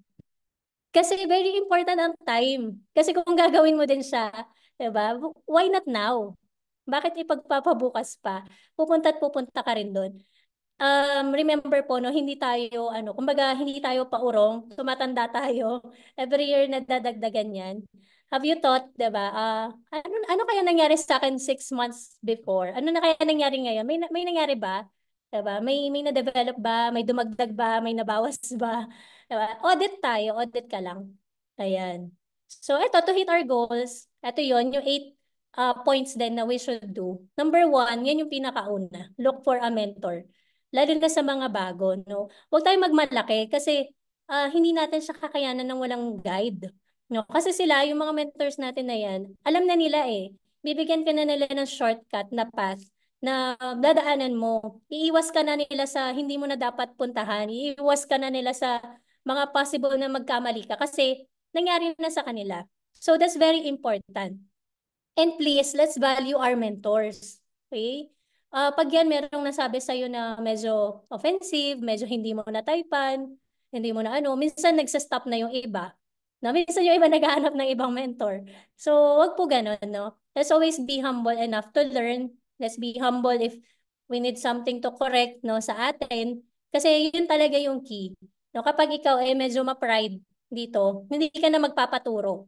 Kasi very important ang time. Kasi kung gagawin mo din siya, diba? Why not now? Bakit ipagpapabukas pa? Pupunta at pupunta ka rin doon. Remember po, no, hindi tayo, kumbaga, hindi tayo paurong, tumatanda tayo. Every year nadadagdagan yan. Have you thought, diba, ano kaya nangyari sa akin 6 months before? Ano na kaya nangyari ngayon? May nangyari ba? Diba? May na-develop ba? May dumagdag ba? May nabawas ba? Diba? Audit tayo, audit ka lang. Ayan. So, ito, to hit our goals, ito yon yung 8 points din na we should do. Number 1, yan yung pinakauna. Look for a mentor. Lalo na sa mga bago, no? Huwag tayong magmalaki kasi hindi natin siya kakayanan ng walang guide. No? Kasi sila, yung mga mentors natin na yan, alam na nila eh. Bibigyan ka na nila ng shortcut na path na dadaanan mo. Iiwas ka na nila sa hindi mo na dapat puntahan. Iiwas ka na nila sa mga possible na magkamali ka kasi nangyari na sa kanila. So that's very important. And please, let's value our mentors. Okay? Pag yan merong nasabi sa'yo na medyo offensive, medyo hindi mo na-typan, hindi mo na minsan nagsa-stop na yung iba. No? Minsan yung iba naghahanap ng ibang mentor. So, wag po ganun, no? Let's always be humble enough to learn. Let's be humble if we need something to correct, no, sa atin. Kasi yun talaga yung key. No? Kapag ikaw medyo ma-pride dito, hindi ka na magpapaturo.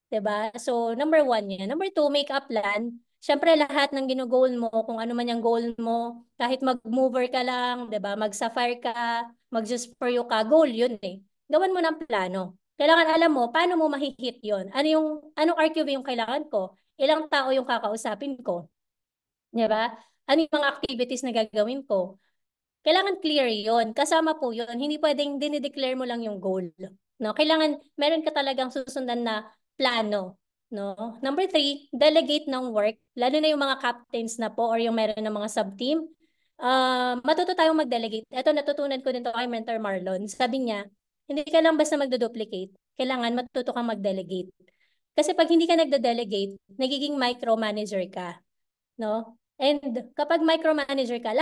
'Di ba? So, number 1 yan. Number 2, make a plan. Siyempre, lahat ng gino-goal mo, kung ano man yung goal mo, kahit mag-mover ka lang, 'di ba? Mag-sapphire ka, mag-just for you ka, goal yun eh. Gawan mo ng plano. Kailangan alam mo, paano mo mahihit yun? Anong RQB yung kailangan ko? Ilang tao yung kakausapin ko? 'Di ba? Ano yung mga activities na gagawin ko? Kailangan clear yon. Kasama po yon. Hindi pwedeng dinideclare mo lang yung goal. No? Kailangan meron ka talagang susundan na plano. no? Number 3, delegate ng work, lalo na yung mga captains na po or yung meron ng mga sub-team. Matuto tayong mag-delegate. Ito, natutunan ko din to kay Mentor Marlon. Sabi niya, hindi ka lang basta magdo-duplicate, kailangan matuto kang mag-delegate. Kasi pag hindi ka nagdo-delegate, nagiging micromanager ka, no? And kapag micromanager ka,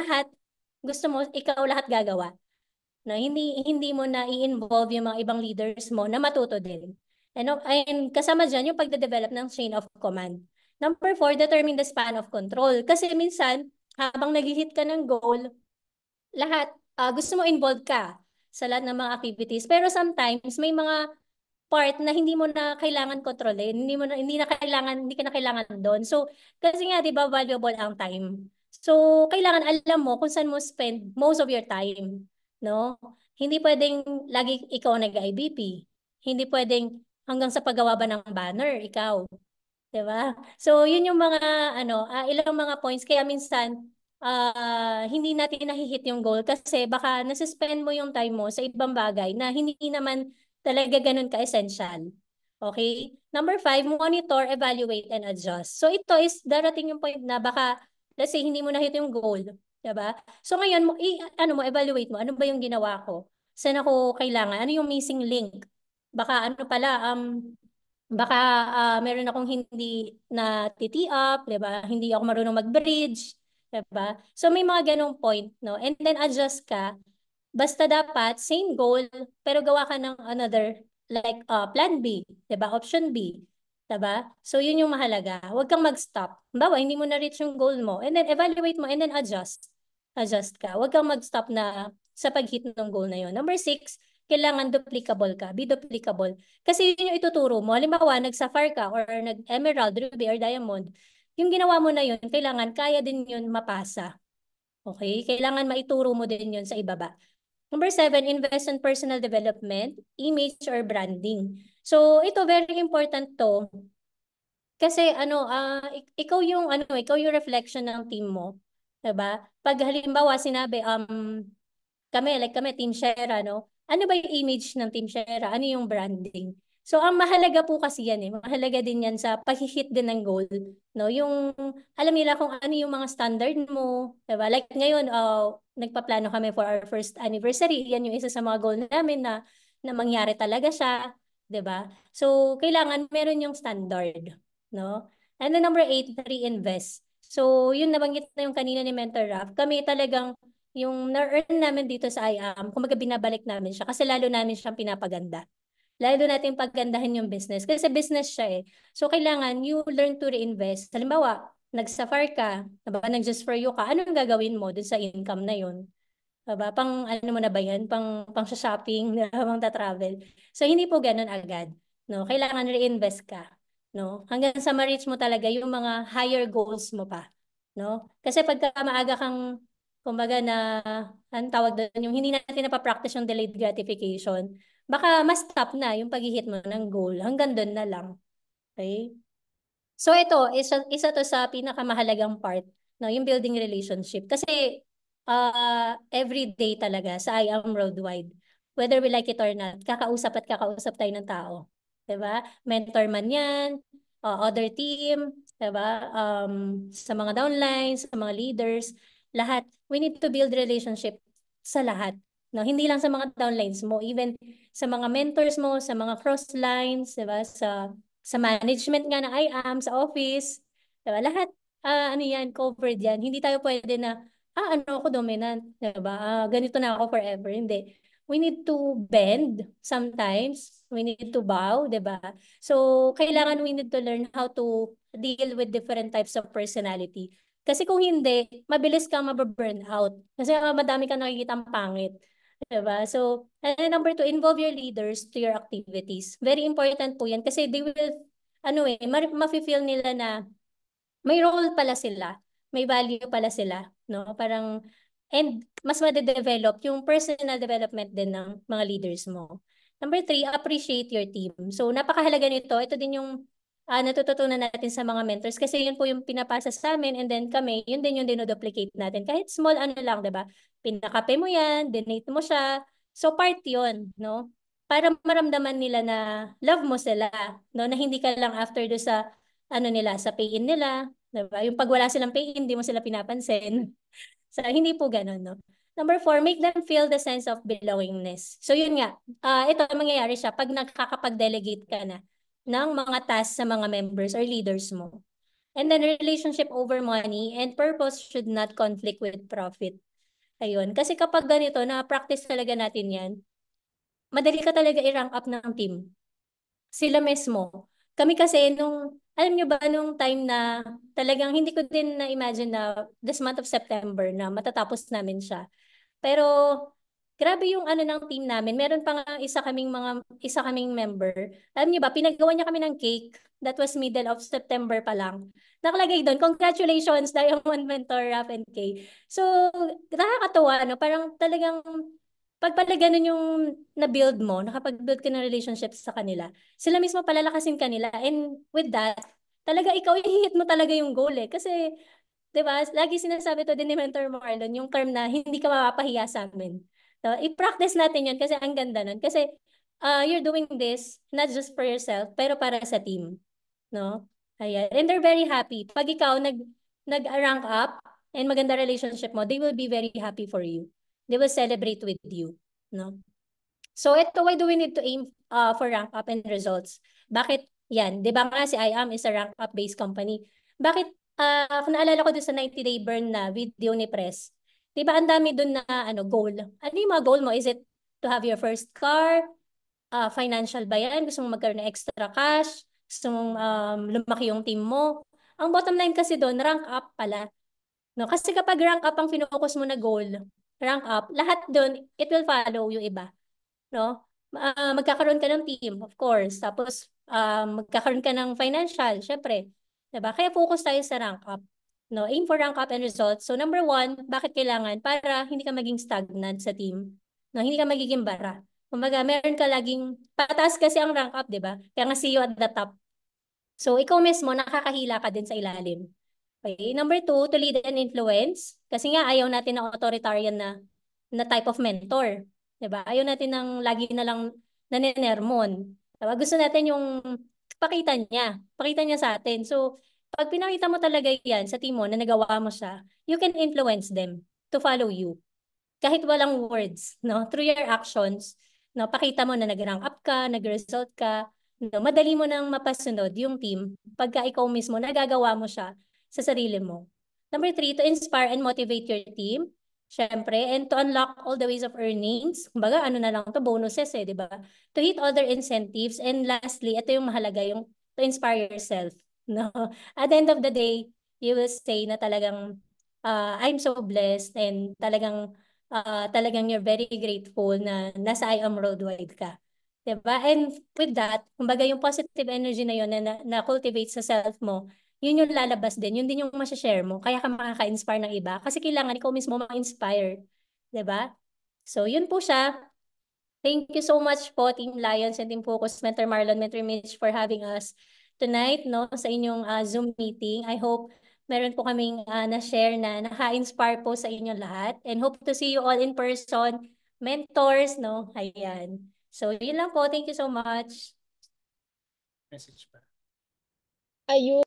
gusto mo, ikaw lahat gagawa. No, hindi mo na i-involve yung mga ibang leaders mo na matuto din. And kasama dyan yung pagde-develop ng chain of command. Number 4, determine the span of control. Kasi minsan, habang nag-hit ka ng goal, lahat, gusto mo involved ka sa lahat ng mga activities. Pero sometimes, may mga part na hindi mo na kailangan kontrolin, hindi ka na kailangan doon. So, kasi nga 'di ba valuable ang time. So, kailangan alam mo kung saan mo spend most of your time, no? Hindi pwedeng lagi ikaw nag-IBP. Hindi pwedeng hanggang sa paggawa ba ng banner ikaw, 'di ba? So, yun yung mga ilang mga points kaya minsan hindi natin nahi-hit yung goal kasi baka nasuspend mo yung time mo sa ibang bagay na hindi naman talaga ganun ka-essential. Okay? Number 5, monitor, evaluate, and adjust. So ito is darating yung point na baka, let's say, hindi mo na-hit yung goal. Diba? So ngayon, evaluate mo. Ano ba yung ginawa ko? Saan ako kailangan? Ano yung missing link? Baka baka meron akong hindi na tee up, diba? Hindi ako marunong mag-bridge, diba? So may mga ganong point, no? And then adjust ka. Basta dapat same goal, pero gawa ka ng another, like plan B, diba? Option B, diba? So yun yung mahalaga. Huwag kang mag-stop. Bawa, hindi mo na-reach yung goal mo. And then evaluate mo and then adjust. Adjust ka. Huwag kang mag-stop na sa pag-hit ng goal na yun. Number 6, kailangan duplicable ka. Be duplicable. Kasi yun yung ituturo mo. Halimbawa, nag-sapphire ka or nag-emerald, ruby, or diamond. Yung ginawa mo na yun, kailangan kaya din yun mapasa. Okay? Kailangan maituro mo din yun sa ibaba. Number 7, invest in personal development, image, or branding. So, ito, very important to. Kasi, ikaw yung reflection ng team mo. Diba? Pag halimbawa, sinabi, kami, Team Shera, no? Ano ba yung image ng Team Shera? Ano yung branding? So, ang mahalaga po kasi yan eh. Mahalaga din yan sa pag-hit din ng goal. No? Yung, alam nila kung ano yung mga standard mo. Diba? Like ngayon, nagpaplano kami for our first anniversary. Yan yung isa sa mga goal namin na mangyari talaga siya. Diba? So, kailangan meron yung standard. No? And then number 8, reinvest. So, yun nabanggit na yung kanina ni Mentor Raf. Kami talagang yung na-earn namin dito sa IAM, kumbaga binabalik namin siya kasi lalo namin siyang pinapaganda. Lalo natin paggandahin yung business kasi business siya eh. So kailangan you learn to reinvest. Halimbawa, nag-safari ka, nag-just for you ka, anong gagawin mo dun sa income na yun? Diba? Pang ano mo na ba yan? Pang shopping, pang ta-travel. So hindi po ganun agad. No? Kailangan reinvest ka. No? Hanggang sa ma-reach mo talaga yung mga higher goals mo pa. No? Kasi pagka maaga kang kumbaga ang tawag doon, yung hindi natin napapractice yung delayed gratification, baka ma-stop na yung pag-hit mo ng goal. Hanggang doon na lang. Okay? So ito, isa to sa pinakamahalagang part, no, yung building relationship. Kasi every day talaga sa I Am Worldwide, whether we like it or not, kakausap at kakausap tayo ng tao. 'Di ba? Mentor man yan, other team, 'di ba? Sa mga downlines, sa mga leaders, lahat. We need to build relationship sa lahat. No, hindi lang sa mga downlines mo, even sa mga mentors mo, sa mga cross lines, 'di ba? Sa management nga ng IAM, sa office, diba? Lahat, ano yan, covered yan. Hindi tayo pwede na, ano ako dominant, diba? Ganito na ako forever. Hindi. We need to bend sometimes. We need to bow, diba? So, kailangan we need to learn how to deal with different types of personality. Kasi kung hindi, mabilis kang mababurn out. Kasi madami kang nakikitang pangit. Diba? So, and number 2, involve your leaders to your activities. Very important po yan kasi they will, mafe-feel nila na may role pala sila, may value pala sila, no? Parang, and mas ma-develop yung personal development din ng mga leaders mo. Number 3, appreciate your team. So, napakahalaga nito. Ito din yung natututunan natin sa mga mentors kasi yun po yung pinapasa sa amin and then kami, yun din yung dinoduplicate natin. Kahit small lang, diba? Pinakape mo yan, donate mo siya. So, part yun, no? para maramdaman nila na love mo sila, no? Na hindi ka lang after do sa ano nila, sa pay-in nila, diba? Yung pag wala silang pay-in, hindi mo sila pinapansin. So, hindi po ganun, no? Number 4, make them feel the sense of belongingness. So, yun nga, ito mangyayari siya pag nakakapag-delegate ka na ng mga tasks sa mga members or leaders mo. And then, relationship over money and purpose should not conflict with profit. Ayun. Kasi kapag ganito, na-practice talaga natin yan, madali ka talaga i-rank up ng team. Sila mismo. Kami kasi alam nyo ba, nung time na talagang hindi ko din na-imagine na this month of September na matatapos namin siya. Pero grabe yung ano ng team namin. Meron pa nga isa kaming member. Alam niyo ba, pinagawa niya kami ng cake. That was middle of September pa lang. Nakalagay doon, congratulations, Diamond Mentor, Rap and K. So, nakakatuwa, no? Parang talagang pag pala ganun yung na-build mo, nakapag-build ka ng relationships sa kanila, sila mismo palalakasin kanila. And with that, talaga ikaw, i-hit mo talaga yung goal eh. Kasi, di ba, lagi sinasabi to din ni Mentor Marlon, yung term na hindi ka mapapahiya sa amin. So, i-practice natin yun kasi ang ganda nun. Kasi you're doing this not just for yourself, pero para sa team. No? Ayan. And they're very happy. Pag ikaw nag-rank up and maganda relationship mo, they will be very happy for you. They will celebrate with you. No? So ito, why do we need to aim for rank up and results? Bakit yan? Di ba nga si IAM is a rank up based company? Bakit, kung naalala ko doon sa 90-day burn na video ni Press, di ba ang dami doon na goal? Ano yung mga goal mo? Is it to have your first car? Financial ba yan? Gusto mong magkaroon ng extra cash? Gusto mong lumaki yung team mo? Ang bottom line kasi doon, rank up pala. No? Kasi kapag rank up ang finokus mo na goal, rank up, lahat doon, it will follow yung iba. No? Magkakaroon ka ng team, of course. Tapos, magkakaroon ka ng financial, syempre. Diba? Kaya focus tayo sa rank up. No? Aim for rank up and results. So, number 1, bakit kailangan? Para hindi ka maging stagnant sa team. No? Hindi ka magiging bara. Kumbaga, meron ka laging, pataas kasi ang rank up, di ba? Kaya nga see you at the top. So, ikaw mismo, nakakahila ka din sa ilalim. Okay. Number 2, to lead and influence. Kasi nga, ayaw natin ng authoritarian na type of mentor. Diba? Ayaw natin ng lagi na lang naninermon. Diba? Gusto natin yung pakita niya sa atin. So, pag pinakita mo talaga yan sa team mo na nagawa mo siya, you can influence them to follow you. Kahit walang words, no? Through your actions, no? Pakita mo na nag-rank up ka, nag-result ka, no? Madali mo nang mapasunod yung team pagka ikaw mismo nagagawa mo siya sa sarili mo. Number 3, to inspire and motivate your team. Syempre, and to unlock all the ways of earnings. Kumbaga, ano na lang to, bonuses eh, di ba? To hit all their incentives. And lastly, ito yung mahalaga, yung to inspire yourself. No? At the end of the day, you will say na talagang I'm so blessed and talagang you're very grateful na nasa I Am Worldwide ka. Diba? And with that, kumbaga yung positive energy na yun na cultivate sa self mo, yun yung lalabas din. Yun din yung masashare mo. Kaya ka makaka-inspire ng iba. Kasi kailangan ikaw mismo ma-inspire. Diba? So, yun po siya. Thank you so much po, Team Lions and Team Focus, Mentor Marlon, Mentor Mitch, for having us tonight no, sa inyong Zoom meeting. I hope meron po kaming na-share na naka-inspire po sa inyong lahat. And hope to see you all in person. Mentors, no? Ayan. So, yun lang po. Thank you so much. Message pa. Ayun.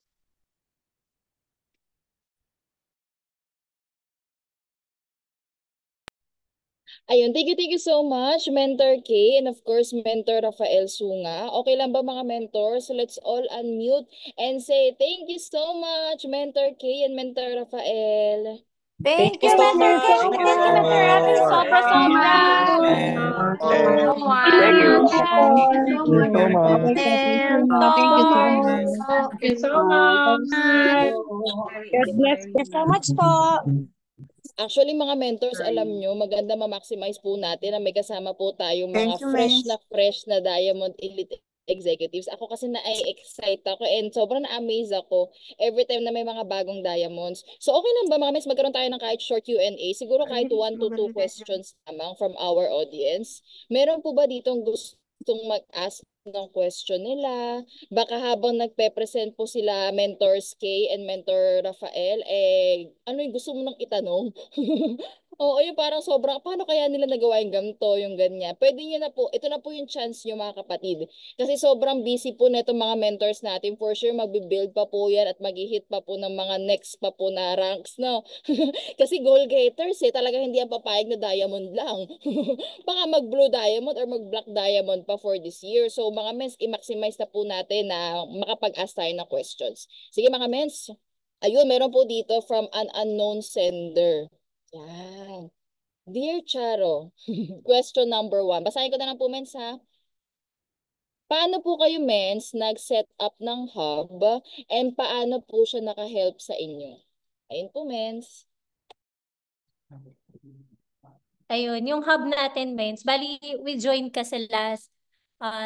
Ayun, thank you so much, Mentor K, and of course, Mentor Rafael Sunga. Okay lang ba mga mentors? So let's all unmute and say thank you so much, Mentor K and Mentor Rafael. Thank you, Mentor K. Thank you, Mentor Rafi. Sobra-sobra. Thank you. Thank you so much. God bless. Thank you so much po. Actually, mga mentors, alam nyo, maganda ma-maximize po natin na may kasama po tayong mga fresh na Diamond Elite Executives. Ako kasi na-excite ako and sobrang na-amaze ako every time na may mga bagong diamonds. So okay lang ba mga mens, magkaroon tayo ng kahit short Q&A? Siguro kahit 1 to 2 questions lamang from our audience. Meron po ba ditong gustong mag-ask ng question nila? Baka habang nagpe-present po sila Mentors K and Mentor Rafael, ano yung gusto mo nang itanong? Oo, yung parang sobrang, paano kaya nila nagawa yung ganito, yung ganyan. Pwede nyo na po, ito na po yung chance nyo mga kapatid. Kasi sobrang busy po na itong mga mentors natin. For sure, magbibuild pa po yan at mag-hit pa po ng mga next pa po na ranks, no? Kasi goal getters eh, talaga hindi ang papayag na diamond lang. Baka mag-blue diamond or mag-black diamond pa for this year. So mga mens, i-maximize na po natin na makapag-ask tayo ng questions. Sige mga mens, ayun, meron po dito from an unknown sender. Yan. Dear Charo, question number 1. Basahin ko na lang po, mens, ha? Paano po kayo, mens, nag-set up ng hub and paano po siya naka-help sa inyo? Ayun po, mens. Ayun, yung hub natin, Mens, bali, we joined kasi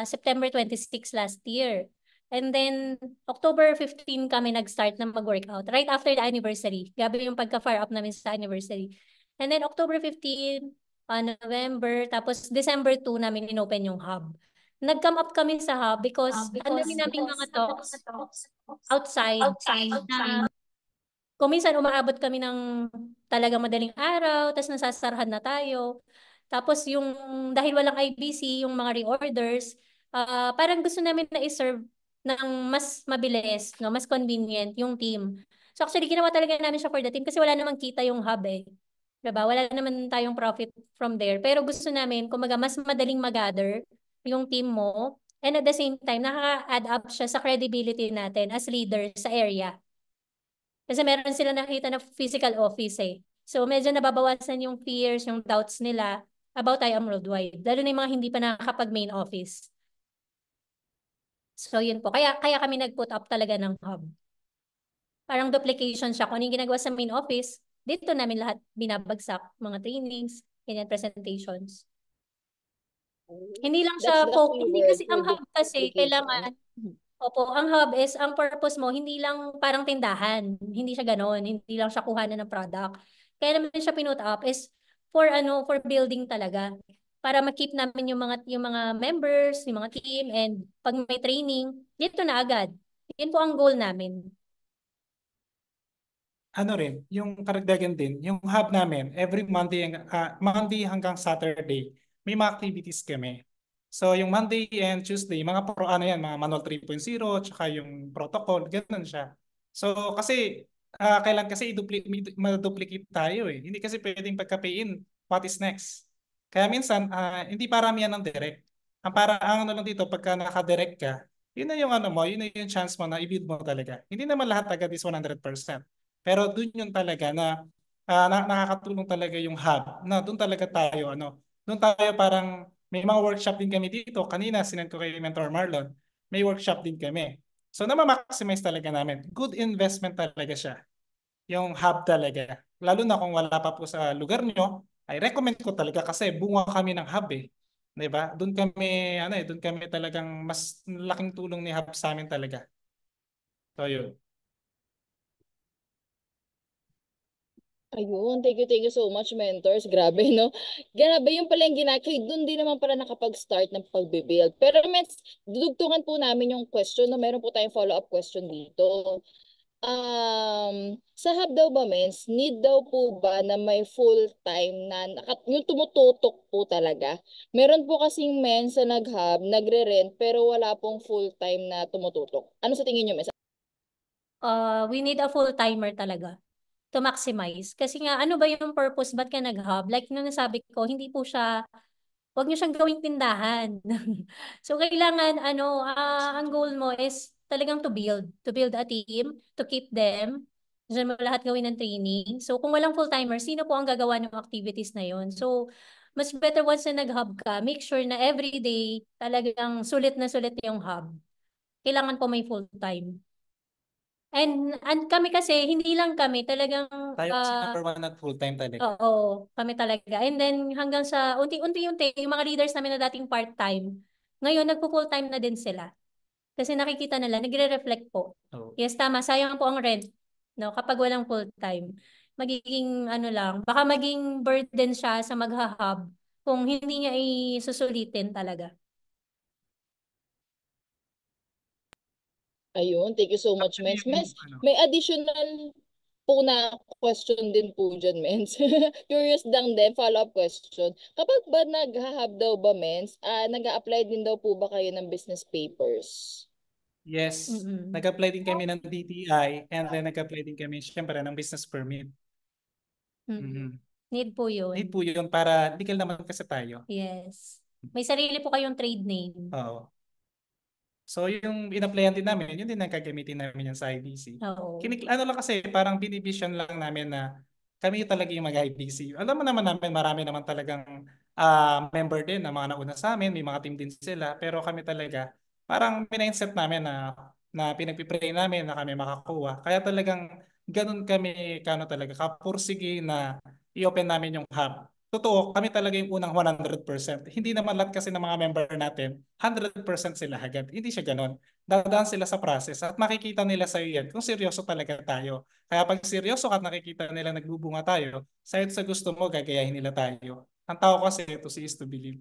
September 26 last year. And then, October 15 kami nag-start na mag-workout. Right after the anniversary. Gabi yung pagka-fire up namin sa anniversary. And then, October 15, November, tapos December 2 namin in-open yung hub. Nag-come up kami sa hub because ang dami naming mga talks outside na kung minsan umaabot kami ng talagang madaling araw, tapos nasasarahan na tayo. Tapos yung dahil walang IBC, yung mga reorders, parang gusto namin na i-serve ng mas mabilis, no, mas convenient yung team. So actually ginawa talaga namin siya for the team kasi wala namang kita yung hub eh. Diba? Wala naman tayong profit from there. Pero gusto namin, kumaga mas madaling mag-gather yung team mo. And at the same time, nakaka-add up siya sa credibility natin as leader sa area. Kasi meron sila nakita na physical office eh. So medyo nababawasan yung fears, yung doubts nila about IAM Worldwide. Lalo na yung mga hindi pa nakakapag main office. So yun po. Kaya kami nag-put up talaga ng hub. Parang duplication siya. Kung ano yung ginagawa sa main office, dito namin lahat binabagsak. Mga trainings, ganyan, presentations. Hindi lang That's siya the hindi keyword, kasi ang hub kasi duplication. kailangan opo, ang hub is, ang purpose mo, hindi lang parang tindahan. Hindi siya ganon. Hindi lang siya kuhanan ng product. Kaya naman siya pinut up is for building talaga. Para ma-keep namin yung mga members, yung mga team, and pag may training, dito na agad. Yun po ang goal namin. Ano rin, yung karagdagan din, yung hub namin, every Monday hanggang Saturday, may mga activities kami. So yung Monday and Tuesday, mga manual 3.0, tsaka yung protocol, ganun siya. So kasi, kailan kasi ma-duplicate tayo eh. Hindi kasi pwedeng pagka-pay-in, what is next? Kaya minsan, hindi paramihan ng direct. Ang ano lang dito, pagka naka-direct ka, yun na yung ano mo, yun na yung chance mo na i-build mo talaga. Hindi naman lahat agad is 100%. Pero doon yung talaga na, nakakatulong talaga yung hub na doon talaga tayo doon tayo parang may mga workshop din kami dito. Kanina sinend ko kay Mentor Marlon, may workshop din kami. So na-maximize talaga namin. Good investment talaga siya. Yung hub talaga. Lalo na kung wala pa po sa lugar nyo, ay recommend ko talaga kasi bunga kami ng hub eh. 'Di ba? Doon kami talagang mas laking tulong ni hub sa amin talaga. So yun. Ayun, thank you so much, mentors. Grabe, no? Grabe yung pala yung ginagawa. Doon din naman pala nakapag-start ng pagbibuild. Pero, mens, dudugtungan po namin yung question na meron po tayong follow-up question dito. Sa hub daw ba, mens, need daw po ba na may full-time na, yung tumututok po talaga? Meron po kasing mens sa nag-hub, nagre-rent, pero wala pong full-time na tumututok. Ano sa tingin nyo, mens? We need a full-timer talaga to maximize. Kasi nga, ano ba yung purpose? Ba't ka nag-hub? Like nung nasabi ko, hindi po siya, huwag niyo siyang gawing tindahan. So, kailangan, ang goal mo is talagang to build a team, to keep them. Diyan mo lahat gawin ng training. So, kung walang full-timer, sino po ang gagawa ng activities na yon? So, mas better once na nag-hub ka, make sure na everyday talagang sulit na sulit yung hub. Kailangan po may full-time. And kami kasi, hindi lang kami, talagang, Tayo kasi number one at full-time talaga. oo, kami talaga. And then hanggang sa unti-unti, yung mga leaders namin na dating part-time, ngayon nagpo-full-time na din sila. Kasi nakikita nila, nagre-reflect po. So, Yes, tama, sayang po ang rent, no, kapag walang full-time. Magiging ano lang, baka maging burden siya sa magha-hub kung hindi niya isusulitin talaga. Ayun, thank you so much, actually mens. yung Mens, may additional po na question din po dyan, Mens. Curious lang din, follow-up question. Kapag ba nag-hub daw ba, Mens, nag-a-apply din daw po ba kayo ng business papers? Yes, Mm-mm. nag-apply din kami ng DTI and then nag-apply din kami syempre ng business permit. Mhm. Need po yun. Need po yun para legal naman kasi tayo. Yes. May sarili po kayong trade name. Oo. So yung in-applyan din namin, yun din ang gagamitin namin yan sa IBC. Oo. Ano lang kasi, parang binivision lang namin na kami talaga yung mag-IBC. Alam mo naman namin, marami naman talagang member din na mga nauna sa amin, may mga team din sila. Pero kami talaga, parang mindset namin na pinagpipray namin na kami makakuha. Kaya talagang ganun kami, talaga, kapursige na i-open namin yung hub. Totoo, kami talaga yung unang 100%. Hindi naman lahat kasi ng mga member natin, 100% sila agad. Hindi siya ganon. Dadaan sila sa process at makikita nila sa iyo yan kung seryoso talaga tayo. Kaya pag seryoso ka at nakikita nila nagbubunga tayo, sa gusto mo, gagayahin nila tayo. Ang tao kasi ito si is to believe.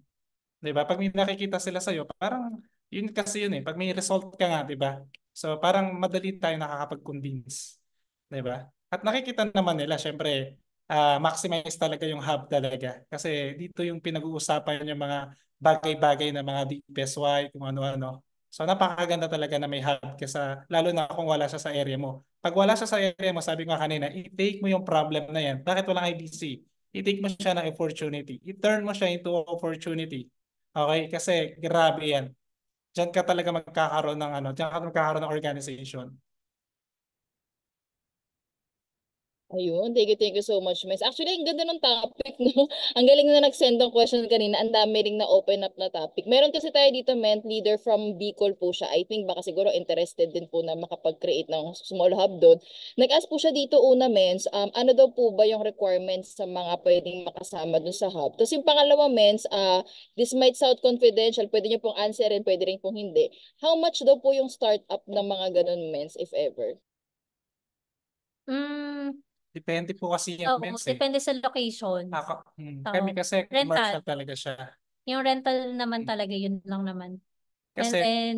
'Di ba? Pag may nakikita sila sa iyo, parang yun kasi yun eh. Pag may result ka nga, 'di ba? So parang madali tayo nakakapag-convince. 'Di ba? At nakikita naman nila, syempre, maximize talaga yung hub talaga. Kasi dito yung pinag-uusapan yung mga bagay-bagay na mga DPSY, kung ano-ano. So napakaganda talaga na may hub kasi lalo na kung wala siya sa area mo. Pag wala siya sa area mo, sabi ko nga kanina, i-take mo yung problem na yan. Bakit walang IBC? I-take mo siya na opportunity. I-turn mo siya into opportunity. Okay? Kasi grabe yan. Diyan ka talaga magkakaroon ng diyan ka magkakaroon ng organization. Ayun, thank you so much, Miss. Actually, ang ganda ng topic, no? Ang galing na nag-send ng question kanina. Ang dami ring na-open up na topic. Meron kasi tayo dito, Ment, leader from Bicol po siya. I think baka siguro interested din po na makapag-create ng small hub doon. Nag-ask po siya dito una, Mens, ano daw po ba yung requirements sa mga pwedeng makasama doon sa hub? Tapos yung pangalawa, Mens, this might sound confidential. Pwede niyo pong answerin, pwede rin pong hindi. How much daw po yung startup ng mga ganun, Mens, if ever? Depende po kasi yung Oo, mens depende sa location. Kami kasi Rental. commercial talaga siya. Yung rental naman talaga, yun lang naman. And Kasi then,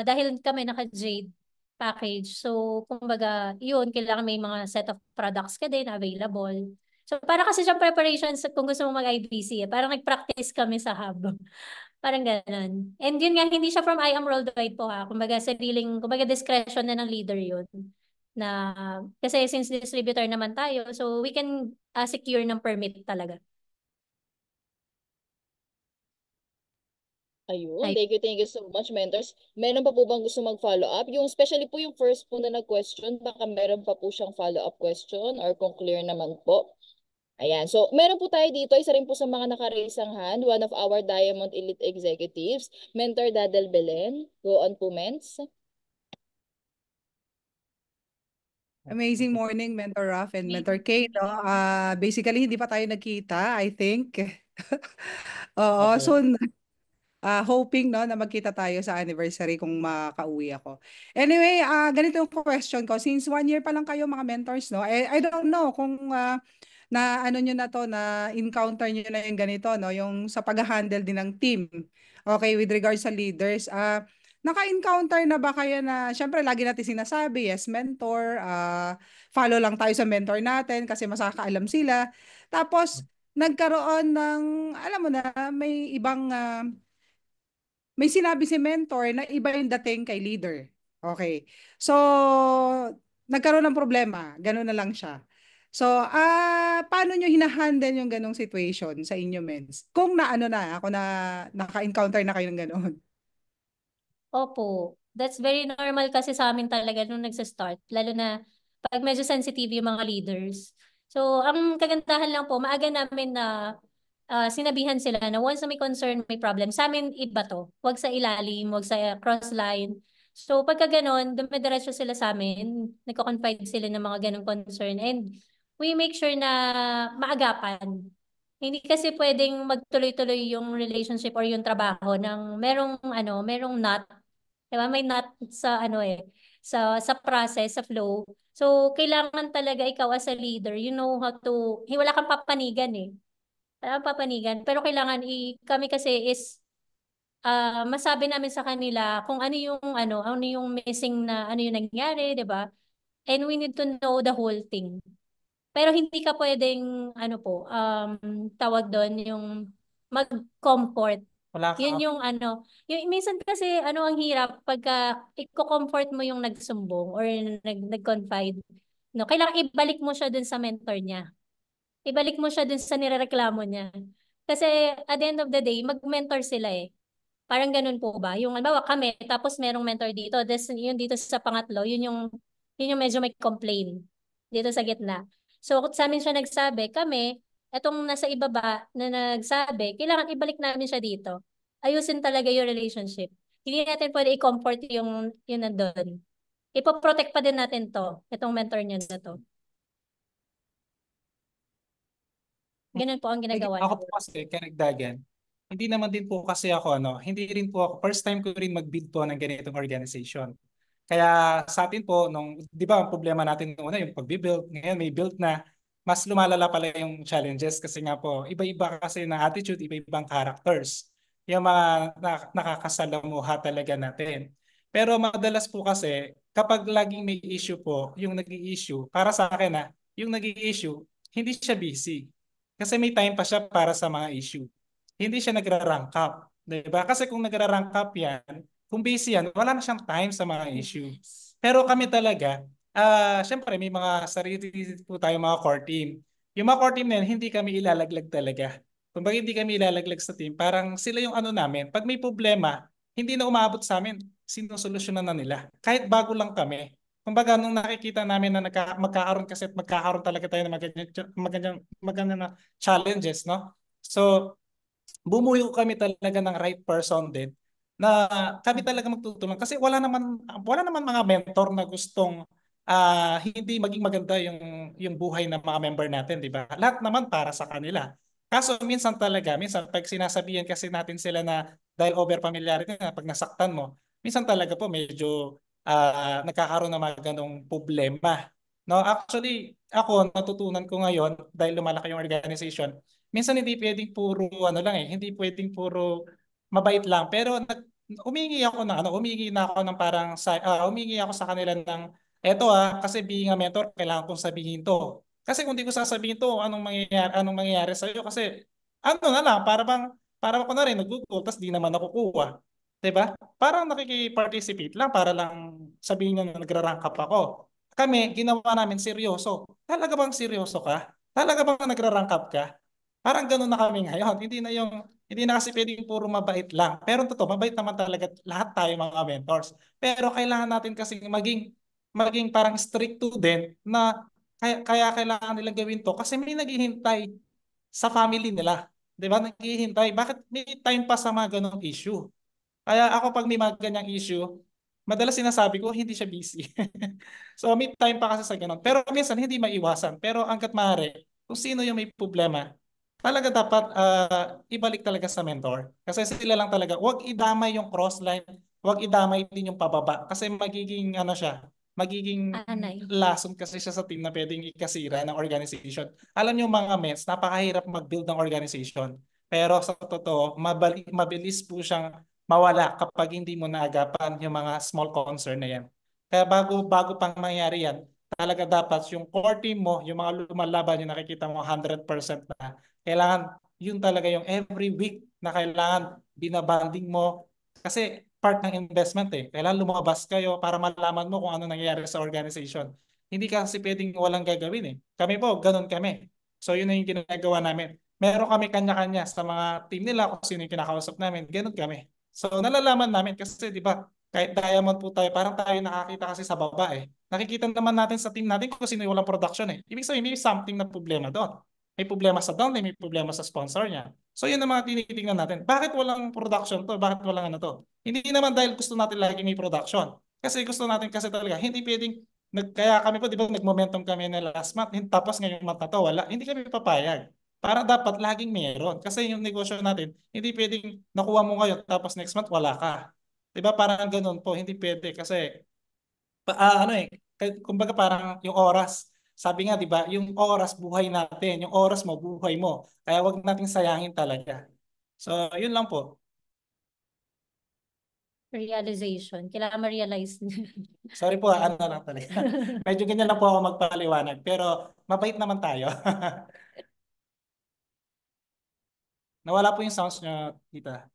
dahil kami naka-Jade package, so kumbaga, yun, kailangan may mga set of products ka din available. So para kasi siyang preparations kung gusto mo mag-IBC, parang nag-practice kami sa hub. Parang ganun. And yun nga, hindi siya from I Am Worldwide po ha. Kumbaga, kumbaga discretion na ng leader yun. Na, kasi since distributor naman tayo, so we can secure ng permit talaga. Ayun, thank you so much, mentors. Meron pa po bang gusto mag-follow up? Yung especially po yung first po na nag-question, baka meron pa po siyang follow-up question or kung clear naman po. Ayan, so meron po tayo dito, isa rin po sa mga naka-raise ang hand, one of our Diamond Elite Executives, Mentor Dadel Belen. Go on po, Mens. Amazing morning, Mentor Raf and Mentor Kay, no? Basically, hindi pa tayo nagkita, I think. Oo, soon. Hoping, no, na magkita tayo sa anniversary kung makauwi ako. Anyway, ganito yung question ko. Since 1 year pa lang kayo, mga mentors, no? I don't know kung na ano nyo na to, na encounter nyo na yung ganito, no? Yung sa pag-handle din ng team. Okay, with regards sa leaders. Naka-encounter na ba kayo na, syempre lagi natin sinasabi, yes, mentor, follow lang tayo sa mentor natin kasi mas nakakaalam sila. Tapos, nagkaroon ng, alam mo na, may sinabi si mentor na iba yung dating kay leader. Okay. So, nagkaroon ng problema. Ganun na lang siya. So, paano nyo hinahandle yung ganong situation sa inyo, mens? Kung ako naka-encounter na kayo ng ganon. Opo. That's very normal kasi sa amin talaga nung nagsa-start. Lalo na pag medyo sensitive yung mga leaders. So, ang kagandahan lang po, maaga namin na sinabihan sila na once na may concern, may problem, sa amin iba to. Huwag sa ilalim, huwag sa cross line. So, pagka ganon, dumidiretso sila sa amin, nagko-confide sila ng mga ganong concern, and we make sure na maagapan. Hindi kasi pwedeng magtuloy-tuloy yung relationship or yung trabaho ng merong not. Diba? May not sa sa process, sa flow. So, kailangan talaga ikaw as a leader, you know how to, wala kang papanigan eh. Wala kang papanigan. Pero kailangan, kami kasi is, masabi namin sa kanila kung ano yung missing na, ano yung nangyari, di ba? and we need to know the whole thing. Pero hindi ka pwedeng, ano po, tawag doon, yung mag-comfort. Wala ka. Yun yung ano, yung minsan kasi ano ang hirap pagka i-comfort mo yung nagsumbong or nag-confide. No, kailangan ibalik mo siya dun sa mentor niya. Ibalik mo siya dun sa nirereklamo niya. Kasi at the end of the day, mag-mentor sila eh. Parang ganun po ba? Yung halimbawa kami, tapos merong mentor dito, this, yun dito sa pangatlo, yun yung medyo may complain dito sa gitna. So sa amin siya nagsabi, kami, etong nasa ibaba na nagsabi, kailangan ibalik namin siya dito. Ayusin talaga yung relationship. Hindi natin pwede i-comfort yung nandun. Ipoprotect pa din natin to, itong mentor niya na to. Ganun po ang ginagawa Ako niya. po kasi, karagdagan, hindi naman din po kasi ako, hindi rin po ako, first time ko rin mag-build po ng ganitong organization. Kaya sa atin po, di ba ang problema natin noon una yung pag-build, ngayon may build na, mas lumalala pala yung challenges kasi nga po, iba-iba kasi na attitude, iba-ibang characters. Yung mga nakakasalamuha talaga natin. Pero madalas po kasi, kapag laging may issue po, yung nag-i-issue, para sa akin yung nag-i-issue, hindi siya busy. Kasi may time pa siya para sa mga issue. Hindi siya nagra-rank up. Diba? Kasi kung nagra-rank up yan, kung busy yan, wala na siyang time sa mga issue. Pero kami talaga, syempre may mga sarili po tayo mga core team. Yung mga core team na yan, hindi kami ilalaglag talaga. Kung bakit hindi kami ilalaglag sa team, parang sila yung ano namin. Pag may problema, hindi na umabot sa amin, sinusolusyonan na nila. Kahit bago lang kami. Kumbaga, nung nakikita namin na magkakaroon kasi at magkakaroon talaga tayo ng magandang na challenges, no? So, bumuyo kami talaga ng right person din na kami talaga magtutulong kasi wala naman mga mentor na gustong hindi maging maganda yung buhay ng mga member natin, di ba? Lahat naman para sa kanila. Kaso minsan pag sinasabihan kasi natin sila na dahil over familiarity na pag nasaktan mo, minsan talaga po medyo nagkakaroon ng mga ganong problema. No, actually, ako natutunan ko ngayon dahil lumalaki yung organization, minsan hindi pwedeng puro ano lang hindi pwedeng puro mabait lang. Pero humingi na ako ng parang humingi ako sa kanila ng eto kasi being a mentor, kailangan kong sabihin to. Kasi kung di ko sasabihin to, anong mangyayari sa iyo kasi ano na lang, para ako na rin nag-Google tapos di naman nakukuha. 'Di ba? Parang nakiki-participate lang para lang sabihin niya na nagra-rank up ako. Kami, ginawa namin seryoso. Talaga bang seryoso ka? Talaga bang nagra-rank up ka? Parang ganun na kami ngayon. Hindi na kasi pwedeng puro mabait lang. Pero totoo, mabait naman talaga lahat tayo mga mentors. Pero kailangan natin kasi maging parang stricto din na kaya kailangan nilang gawin to kasi may naghihintay sa family nila. 'Di ba? Naghihintay. Bakit may time pa sa mga ganong issue? Kaya ako pag may mga ganyang issue, madalas sinasabi ko hindi siya busy. So may time pa kasi sa ganun. Pero minsan hindi maiwasan. Pero hangga't maaari, kung sino yung may problema, talaga dapat ibalik talaga sa mentor. Kasi sila lang talaga, huwag idamay yung crossline, huwag idamay din yung pababa. Kasi magiging ano siya, magiging Anay. lason kasi siya sa team na pwedeng ikasira ng organization. Alam niyo mga mens, napakahirap mag-build ng organization. Pero sa totoo, mabilis po siyang mawala kapag hindi mo naagapan yung mga small concern na yan. Kaya bago pang mangyari yan, talaga dapat yung core team mo, yung mga lumalaban yung nakikita mo 100% na, kailangan yun talaga yung every week na kailangan binabanding mo kasi part ng investment Kailangan lumabas kayo para malaman mo kung ano nangyayari sa organization. Hindi kasi pwedeng walang gagawin Kami po, ganun kami. So yun na yung ginagawa namin. Meron kami kanya-kanya sa mga team nila kung sino yung kinakausap namin. Ganun kami. So nalalaman namin kasi di ba kahit diamond po tayo, parang tayo nakakita kasi sa baba Nakikita naman natin sa team natin kung sino yung walang production Ibig sabihin, may something na problema doon. May problema sa downline, may problema sa sponsor niya. So yun ang mga tinitingnan natin. Bakit walang production to? Bakit walang ano to? Hindi naman dahil gusto natin lagi may production. Kasi gusto natin kasi talaga, hindi pwedeng, kaya kami po, di ba, nag-momentum kami na last month, tapos ngayong month na to, wala. Hindi kami papayag. Para dapat laging meron. Kasi yung negosyo natin, hindi pwedeng nakuha mo ngayon, tapos next month wala ka. Di ba? Parang ganun po, hindi pwede. Kasi, ano kumbaga parang yung oras. Sabi nga, di ba, yung oras buhay natin, yung oras mo buhay mo. Kaya wag nating sayangin talaga. So, yun lang po. Realization. Kailangan ma-realize. Sorry po, ano lang talaga. Medyo ganyan lang po ako magpaliwanag. Pero mabait naman tayo. Nawala po yung sounds nyo, tita.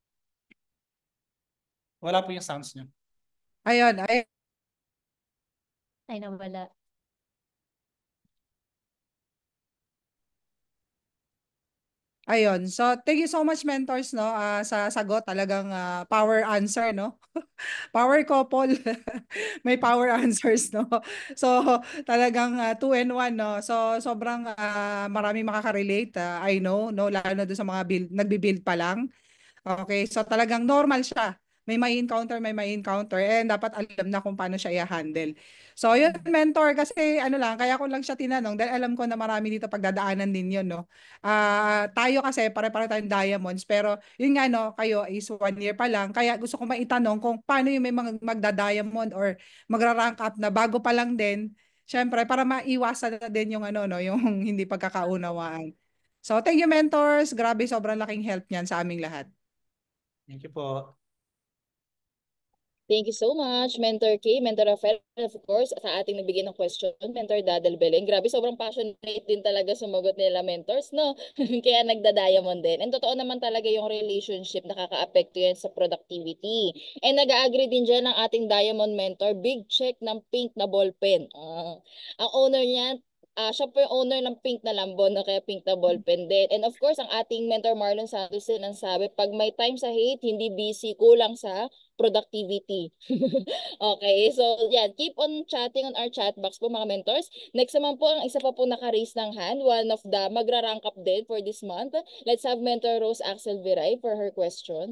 Wala po yung sounds nyo. Ayun, Ay, nawala. ayun. So, thank you so much, mentors, no, sa sagot. Talagang power answer, no? Power couple. May power answers, no? So, talagang 2 in 1, no? So, sobrang maraming makaka-relate. I know, no? Lalo na doon sa mga nagbi-build pa lang. Okay, so talagang normal siya. May may encounter, and dapat alam na kung paano siya i-handle. So, yun, mentor, kasi ano lang, kaya ko lang siya tinanong dahil alam ko na marami dito pagdadaanan din yun, no? Tayo kasi, pare-pare tayong diamonds, pero yun nga, no, kayo is 1 year pa lang, kaya gusto ko maitanong kung paano yung may mga magda-diamond or magra-rank up na bago pa lang din, syempre, para maiwasan na din yung ano, no, yung hindi pagkakaunawaan. So, thank you, mentors. Grabe, sobrang laking help niyan sa aming lahat. Thank you po. Thank you so much, Mentor K, Mentor Rafael, of course, sa ating nagbigay ng question, Mentor Dadel Belen. Grabe, sobrang passionate din talaga sumagot nila, mentors, no? Kaya nagda-diamond din. And totoo naman talaga yung relationship, nakaka-apekto yan sa productivity. And nag-agree din dyan ng ating diamond mentor, big check ng pink na ballpen. Ang owner niyan, siya po yung owner ng pink na Lambon, no? Kaya pink na ballpen din. And of course, ang ating mentor Marlon Santos din ang sabi, pag may time sa hate, hindi busy, kulang sa productivity. Okay, so yan, keep on chatting on our chat box po mga mentors. Next naman po, ang isa pa po naka-raise ng hand, one of the magra-rank up din for this month. Let's have Mentor Rose Axel Viray for her question.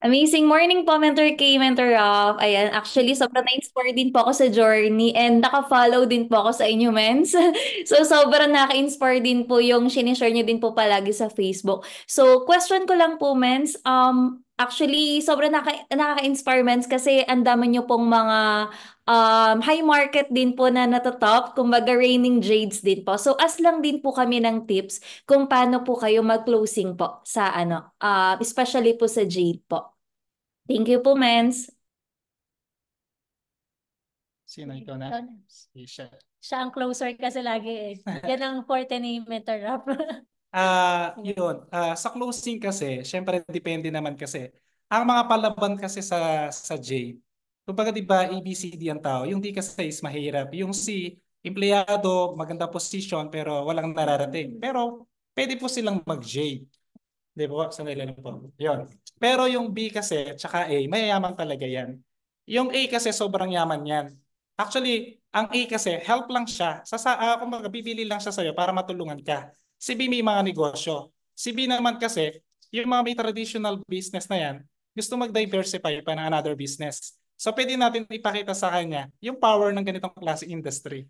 Amazing morning po, Mentor K, Mentor Rob. Ayan, actually, sobrang na-inspire din po ako sa journey and naka-follow din po ako sa inyo, Mens. So, sobrang naka-inspire din po yung sinishare niyo din po palagi sa Facebook. So, question ko lang po, Mens. Actually, sobrang nakaka-inspire, Mens, kasi ang dami niyo pong mga high market din po na natatop, kumbaga reigning jades din po. So, as lang din po kami ng tips kung paano po kayo mag-closing po sa ano, especially po sa jade po. Thank you po, Mens. Sino ikaw na? Ikaw na. Siya. Siya ang closer kasi lagi eh. Yan ang forte ni Mentor Rob. Yun. Sa closing kasi, syempre depende naman kasi. Ang mga palaban kasi sa J, kumbaga di ba ABCD ang tao, yung D kasi is mahirap. Yung C, empleyado, maganda position pero walang nararating. Pero pwede po silang mag-J. Di po, sandali lang po. Yun. Pero yung B kasi, tsaka A, mayayaman talaga yan. Yung A kasi sobrang yaman yan. Actually, ang A kasi, help lang siya. Kumbaga, bibili lang siya sa'yo para matulungan ka. Si B may mga negosyo. Si B naman kasi, yung mga may traditional business na yan, gusto mag-diversify pa ng another business. So, pwede natin ipakita sa kanya yung power ng ganitong klase industry.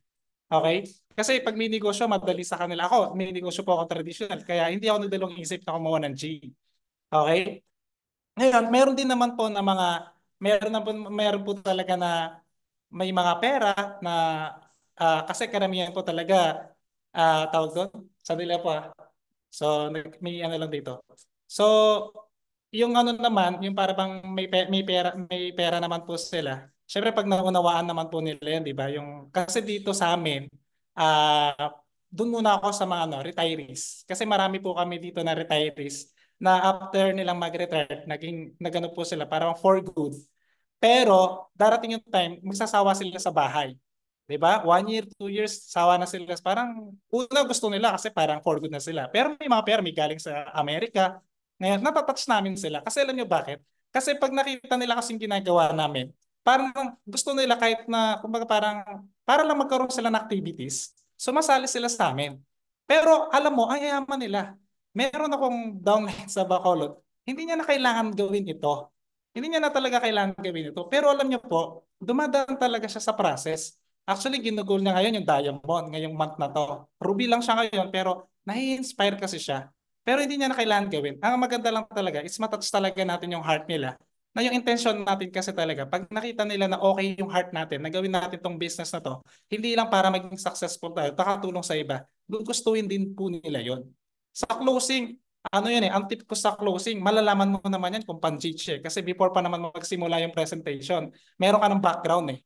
Okay? Kasi pag may negosyo, madali sa kanila. Ako, may negosyo po ako traditional. Kaya hindi ako nagdalawang isip na kumuha ng G. Okay? Ngayon, meron din naman po na meron po talaga na may mga pera na kasi karamihan po talaga tawag doon. Sabi nila po So, may ano lang dito. So, yung ano naman, yung para bang may pera naman po sila. Syempre pag naunawaan naman po nila yan, di ba? Yung kasi dito sa amin, doon muna ako sa mga retirees. Kasi marami po kami dito na retirees na after nilang mag-retire, nagano po sila parang for good. Pero darating yung time, magsasawa sila sa bahay. 'Di ba? 1 year, 2 years, sawa na sila. Parang una gusto nila kasi parang for good na sila. Pero may mga pera may galing sa Amerika. Ngayon, natatouch namin sila. Kasi alam nyo bakit? Kasi pag nakita nila kasing ginagawa namin, parang gusto nila kahit na, kumbaga parang, para lang magkaroon sila ng activities, sumasali sila sa amin. Pero alam mo, ang yayaman nila. Meron akong downline sa Bacolod. Hindi niya na kailangan gawin ito. Hindi niya na talaga kailangan gawin ito. Pero alam niyo po, dumadaan talaga siya sa process. Actually, ginugol niya ngayon yung diamond ngayong month na to. Ruby lang siya ngayon pero nai-inspire kasi siya. Pero hindi niya na kailangan gawin. Ang maganda lang talaga is matouch talaga natin yung heart nila. Na yung intention natin kasi talaga, pag nakita nila na okay yung heart natin, na gawin natin tong business na to, hindi lang para maging successful tayo, nakatulong sa iba. Gugustuhin din po nila yon. Sa closing, ano yun ang tip ko sa closing, malalaman mo naman yan kung pan-judge eh. Kasi before pa naman magsimula yung presentation, meron ka ng background eh.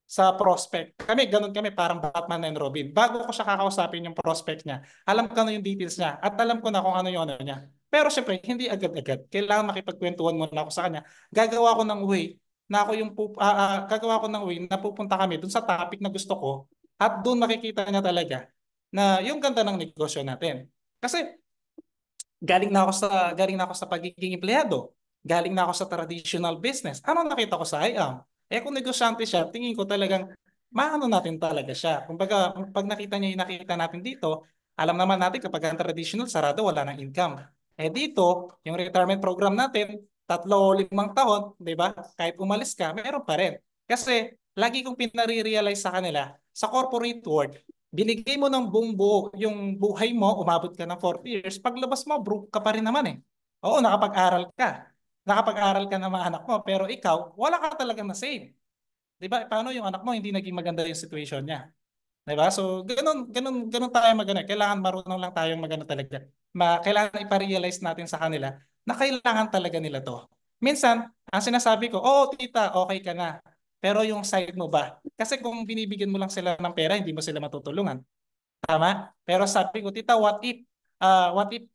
sa prospect. Kami, ganun kami, parang Batman and Robin. Bago ko siya kakausapin yung prospect niya, alam ko na yung details niya at alam ko na kung ano yung ano niya. Pero syempre, hindi agad-agad. Kailangan makipagkwentuhan muna ako sa kanya. Gagawa ko ng way na ako yung gagawa ko ng way na pupunta kami dun sa topic na gusto ko at dun makikita niya talaga na yung ganda ng negosyo natin. Kasi galing na ako sa pagiging empleyado. Galing na ako sa traditional business. Ano nakita ko sa IAM? Kung negosyante siya, tingin ko talagang maano natin talaga siya. Kumbaga, pag nakita niya yung nakita natin dito, alam naman natin kapag ang traditional, sarado, wala ng income. Dito, yung retirement program natin, 3 o 5 taon, di ba? Kahit umalis ka, meron pa rin. Kasi, lagi kong pinare-realize sa kanila, sa corporate world, binigay mo ng buong buo yung buhay mo, umabot ka ng 40 years, paglabas mo, broke ka pa rin naman eh. Oo, nakapag-aral ka. Nakapag-aral ka ng mga anak mo, pero ikaw, wala ka talagang na-save. Di ba? Paano yung anak mo, hindi naging maganda yung situation niya? Di ba? So, ganun tayo magana. Kailangan marunong lang tayong magana talaga. Kailangan ipa-realize natin sa kanila na kailangan talaga nila to. Minsan, ang sinasabi ko, oh, tita, okay ka na. Pero yung side mo ba? Kasi kung binibigyan mo lang sila ng pera, hindi mo sila matutulungan. Tama? Pero sabi ko, tita, what if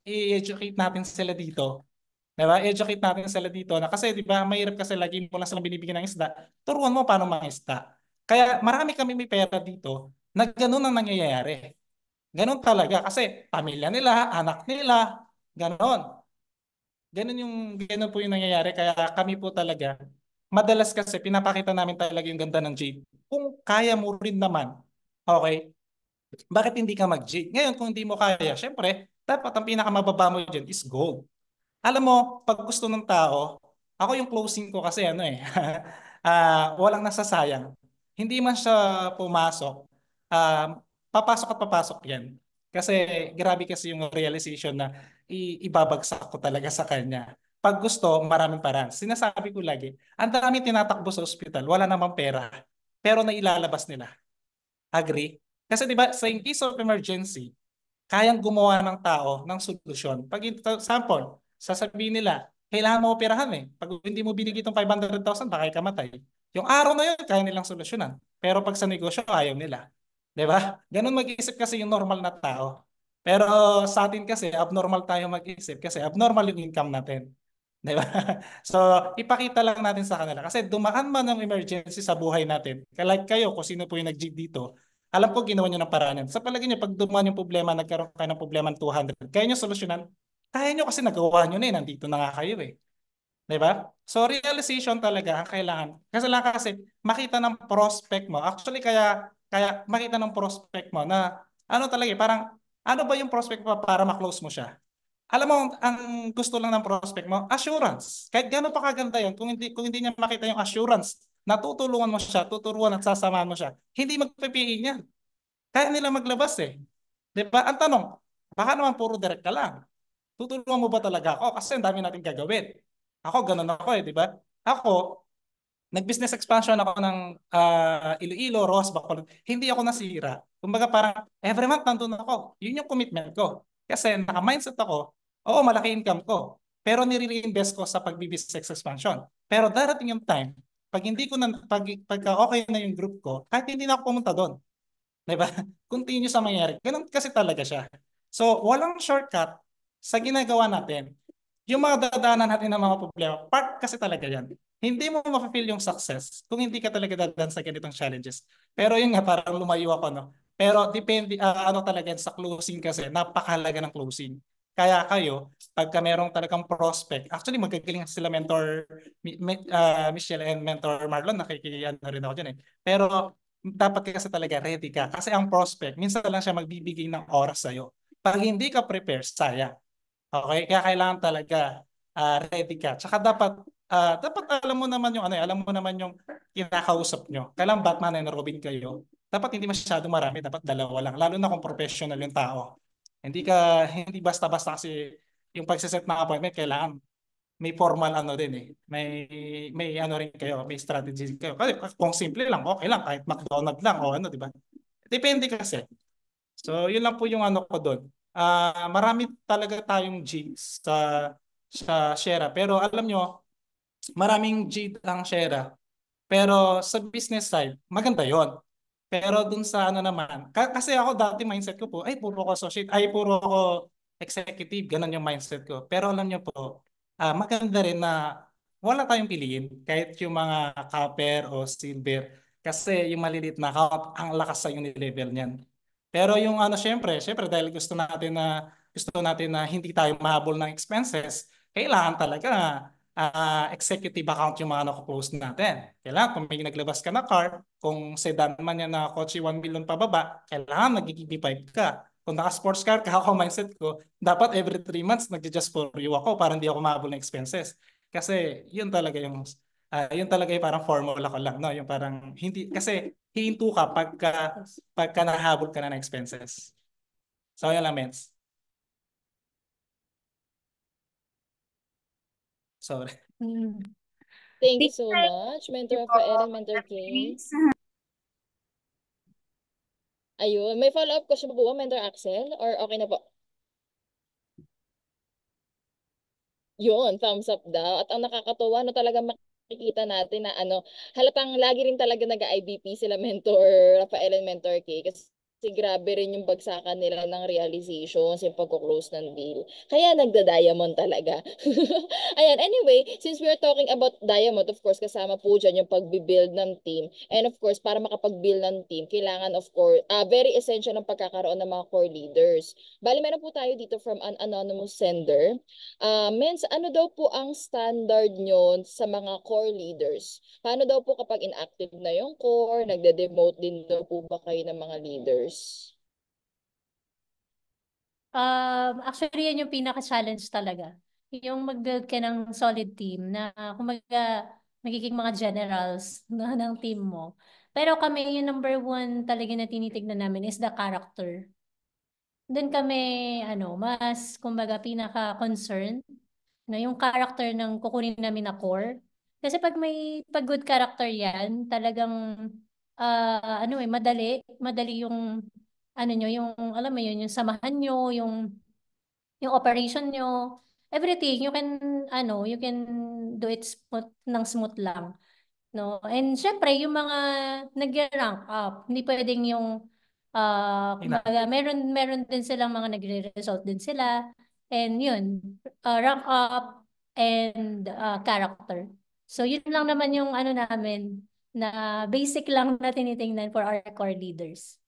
i-educate natin sila dito? Diba? Educate natin sila dito na kasi 'di ba, mahirap kasi lagi mo lang silang binibigyan ng isda. Turuan mo paano mangisda. Kaya marami kami may pera dito na ganun ang nangyayari. Ganun talaga kasi pamilya nila, anak nila, ganun. Ganun po yung nangyayari kaya kami po talaga madalas kasi pinapakita namin talaga yung ganda ng Jade. Kung kaya mo rin naman, okay, bakit hindi ka mag-Jade? Ngayon kung hindi mo kaya, syempre, dapat ang pinakamababa mo dyan is gold. Alam mo, pag gusto ng tao, ako yung closing ko kasi ano eh, walang nasasayang. Hindi man siya pumasok, papasok at papasok yan. Kasi grabe kasi yung realization na ibabagsak ko talaga sa kanya. Pag gusto, maraming paraan. Sinasabi ko lagi, ang dami tinatakbo sa ospital, wala namang pera, pero nailalabas nila. Agree? Kasi di ba, sa in case of emergency, kayang gumawa ng tao ng solusyon. Pag example, sasabihin nila, kailangan mo operahan eh. Pag hindi mo binigay itong 500,000, baka ikamatay. Yung araw na yun, kaya nilang solusyonan. Pero pag sa negosyo, ayaw nila. Di ba? Ganun mag-iisip kasi yung normal na tao. Pero sa atin kasi, abnormal tayo mag-isip kasi abnormal yung income natin. Di ba? So, ipakita lang natin sa kanila. Kasi dumaan man ng emergency sa buhay natin. Like kayo, kung sino po yung nag-jig dito, alam ko ginawa nyo ng paraan yan. Sa palagay nyo, pag dumaan yung problema, nagkaroon kayo ng problema ng 200, kaya nyo solusyonan? Kaya nyo kasi nagawa nyo na eh. Nandito na nga kayo eh. Diba? So realization talaga ang kailangan. Kasi makita ng prospect mo. Actually, kaya makita ng prospect mo na ano talaga eh, parang ano ba yung prospect mo para ma-close mo siya? Alam mo, ang gusto lang ng prospect mo, assurance. Kahit gano'n pa kaganda yan, kung hindi niya makita yung assurance, natutulungan mo siya, tuturuan at sasamahan mo siya, hindi magpipiin niya. Kaya nila maglabas eh. Di ba? Ang tanong, baka naman puro direct ka lang. Tutulungan mo ba talaga ako? Kasi ang dami natin gagawin. Ako, ganun ako eh, di ba? Ako, nag-business expansion ako ng Iloilo, Ross, Bacolod. Hindi ako nasira. Kumbaga parang every month nandun ako. Yun yung commitment ko. Kasi naka-mindset ako, oo, malaki income ko. Pero nire-reinvest ko sa pag-business expansion. Pero darating yung time, pagka okay na yung group ko, kahit hindi na ako pumunta doon. Diba? Continue sa mangyari. Ganun kasi talaga siya. So, walang shortcut sa ginagawa natin. Yung mga dadaanan natin ng mga problema, part kasi talaga yan. Hindi mo ma-feel yung success kung hindi ka talaga dadaan sa ganitong challenges. Pero yun nga, parang lumayo ako, no? Pero depende, ano talaga yan, sa closing kasi, napakahalaga ng closing. Kaya kayo, pagka merong talagang prospect, actually magagaling sila mentor Michelle and mentor Marlon, nakikiyan na rin ako dyan eh. Pero dapat kasi talaga ready ka. Kasi ang prospect, minsan lang siya magbibigay ng oras sa'yo. Pag hindi ka prepare, sayang. Okay? Kaya kailangan talaga ready ka. Tsaka dapat alam mo naman yung alam mo naman yung kinakausap nyo. Kailangan Batman and Robin kayo. Dapat hindi masyado marami, dapat dalawa lang. Lalo na kung professional yung tao. Hindi basta-basta kasi yung pagsiset ng appointment, kailangan may formal ano din eh. May ano rin kayo, may strategy kayo. Kasi kung simple lang, okay lang. Kahit McDonald's lang o ano, di ba? Depende kasi. So, yun lang po yung ano ko doon. Marami talaga tayong jigs sa Shera. Pero alam nyo, maraming jig ang Shera. Pero sa business side, maganda yon. Pero dun sa ano naman, kasi ako dati mindset ko po, ay puro ko associate, ay puro ko executive, ganun yung mindset ko. Pero alam niyo po, maganda rin na wala tayong piliin, kahit yung mga copper o silver, kasi yung maliliit na account, ang lakas sa yung level niyan. Pero yung ano, syempre dahil gusto natin na hindi tayo mahabol ng expenses, kailangan talaga executive account yung mga nakapost natin. Kailangan kung may naglabas ka na car, kung sedan man yan na kotse 1 million pababa, kailangan nagiging B5 ka. Kung naka-sports car ka, ako mindset ko, dapat every 3 months nagja-just for you ako para hindi ako mahabol ng expenses. Kasi yun talaga yung parang formula ko lang, no? Yung parang hindi, kasi hihinto ka pagka nahabol ka na ng expenses. So, yun lang, Mens. Sorry. Thank you Thank so much, you Mentor po, Rafael and Mentor Kay. Chris. Ayun, may follow-up question pa po ba, Mentor Axel? Or okay na po? Yun, thumbs up daw. At ang nakakatuwa, no, talaga makikita natin na halatang lagi rin talaga nag-IBP sila Mentor Rafael and Mentor K. Kasi grabe rin yung bagsakan nila ng realizations, yung pagko-close ng deal. Kaya nagda-diamond talaga. Ayan, anyway, since we are talking about diamond, of course, kasama po dyan yung pag-build ng team. And of course, para makapag-build ng team, kailangan of course, very essential ng pagkakaroon ng mga core leaders. Bali, meron po tayo dito from an anonymous sender. Mens, ano daw po ang standard nyo sa mga core leaders? Paano daw po kapag inactive na yung core, nagde-demote din daw po ba kayo ng mga leaders? Actually, yan yung pinaka-challenge talaga. Yung mag-build ka ng solid team na kumbaga magiging mga generals ng team mo. Pero kami, yung number one talaga na tinitignan namin is the character. Doon kami, mas kumbaga pinaka-concern na yung character ng kukunin namin na core. Kasi pag good character yan, talagang madali yung nyo, yung alam mo yun, yung samahan nyo, yung operation nyo, everything, you can do it smooth lang. No? And syempre, yung mga nag-rank up, hindi pwedeng yung, kumbaga, meron din silang mga nagre-result din sila. And yun, rank up and character. So yun lang naman yung namin, na basic lang na tinitingnan for our core leaders.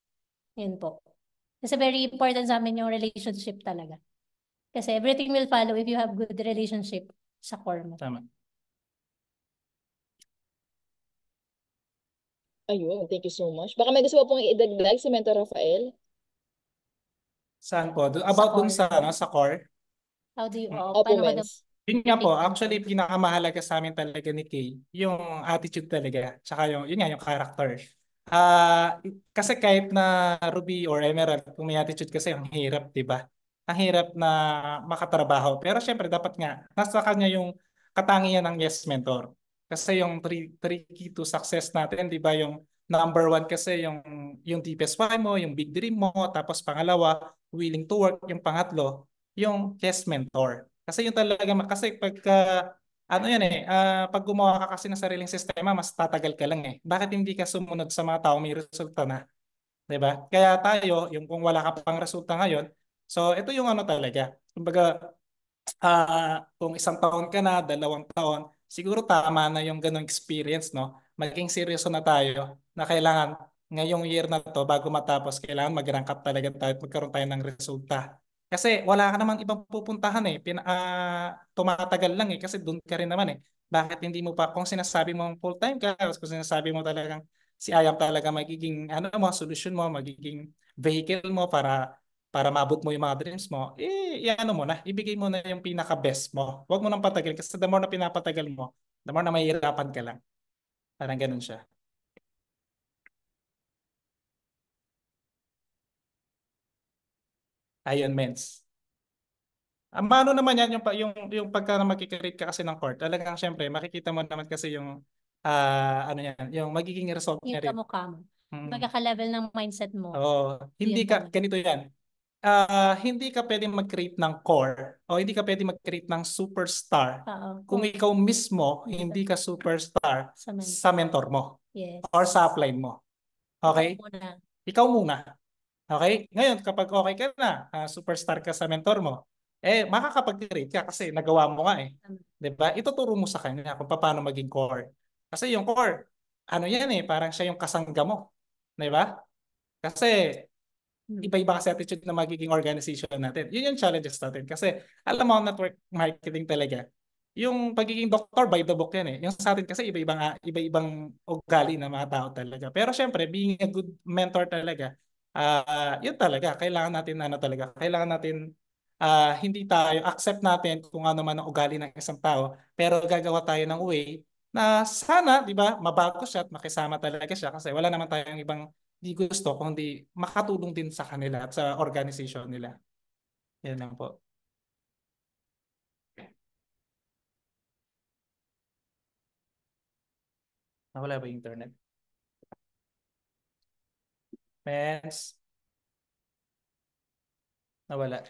Yun po. Kasi very important sa amin yung relationship talaga. Kasi everything will follow if you have good relationship sa core mo. Tama. Ayun, thank you so much. Baka may gusto pa pong idagdag si Mentor Rafael? Saan po? About dun sa core? How do you, Opo, paano ka daw? Mens. Yun nga po, actually pinakamahalaga sa amin talaga ni Kay, yung attitude talaga, tsaka yun nga, yung character. Kasi kahit na Ruby or Emerald, kung may attitude kasi ang hirap, di ba? Ang hirap na makatrabaho. Pero syempre, dapat nga, nasa kanya yung katangian ng yes mentor. Kasi yung three key to success natin, di ba? Yung number one kasi yung deepest why mo, yung big dream mo, tapos pangalawa, willing to work, yung pangatlo, yung yes mentor. Kasi yung talaga, kasi pag gumawa ka kasi ng sariling sistema, mas tatagal ka lang eh. Bakit hindi ka sumunod sa mga tao may resulta na? 'Di ba? Kaya tayo, yung kung wala ka pang resulta ngayon, so ito yung talaga. Kumbaga, kung 1 taon ka na, 2 taon, siguro tama na yung ganong experience, no? Maging seryoso na tayo na kailangan ngayong year na to bago matapos, kailangan mag-rank up talaga tayo at magkaroon tayo ng resulta. Kasi wala ka namang ibang pupuntahan eh. Tumatagal lang eh kasi doon ka rin naman eh. Bakit hindi mo pa, kung sinasabi mo full-time ka, kung sinasabi mo talagang si Ayam talaga magiging solution mo, magiging vehicle mo para maabot mo yung mga dreams mo, ibigay mo na yung pinaka-best mo. Huwag mo nang patagal kasi the more na pinapatagal mo, the more na mahihirapan ka lang. Parang ganun siya. Ayun, Mens. Paano naman yan yung pagka magkikreate ka kasi ng court, talagang syempre makikita mo naman kasi yung yung magiging result Yung niya rin. kamukha mo. Magkaka-level ng mindset mo. Oo, hindi Yun ka talaga. ganito yan. hindi ka pwedeng mag-create ng core o hindi ka pwedeng mag-create ng superstar Oo. kung ikaw mismo hindi ka superstar Sa men- sa mentor mo Yes. or sa upline mo. Okay? Muna. Ikaw muna. Okay? Ngayon, kapag okay ka na, superstar ka sa mentor mo, makakapag-create ka kasi nagawa mo nga eh. Tama. 'Di ba? Ituturo mo sa kanya kung paano maging core. Kasi yung core, ano yan eh, parang siya yung kasangga mo. 'Di ba? Kasi iba-iba kasi attitude na magiging organization natin. Yun yung challenges natin. Kasi alam mo, network marketing talaga. Yung pagiging doctor by the book yan eh. Yung sa atin kasi iba-ibang ugali ng mga tao talaga. Pero syempre, being a good mentor talaga, yun talaga. Kailangan natin kailangan natin hindi tayo, accept natin kung ano man ang ugali ng isang tao, pero gagawa tayo ng way na sana, di ba, mabago siya at makisama talaga siya kasi wala naman tayong ibang di gusto kundi makatulong din sa kanila at sa organization nila. Yan lang po. Nawala ba yung internet? Mens? Nawala.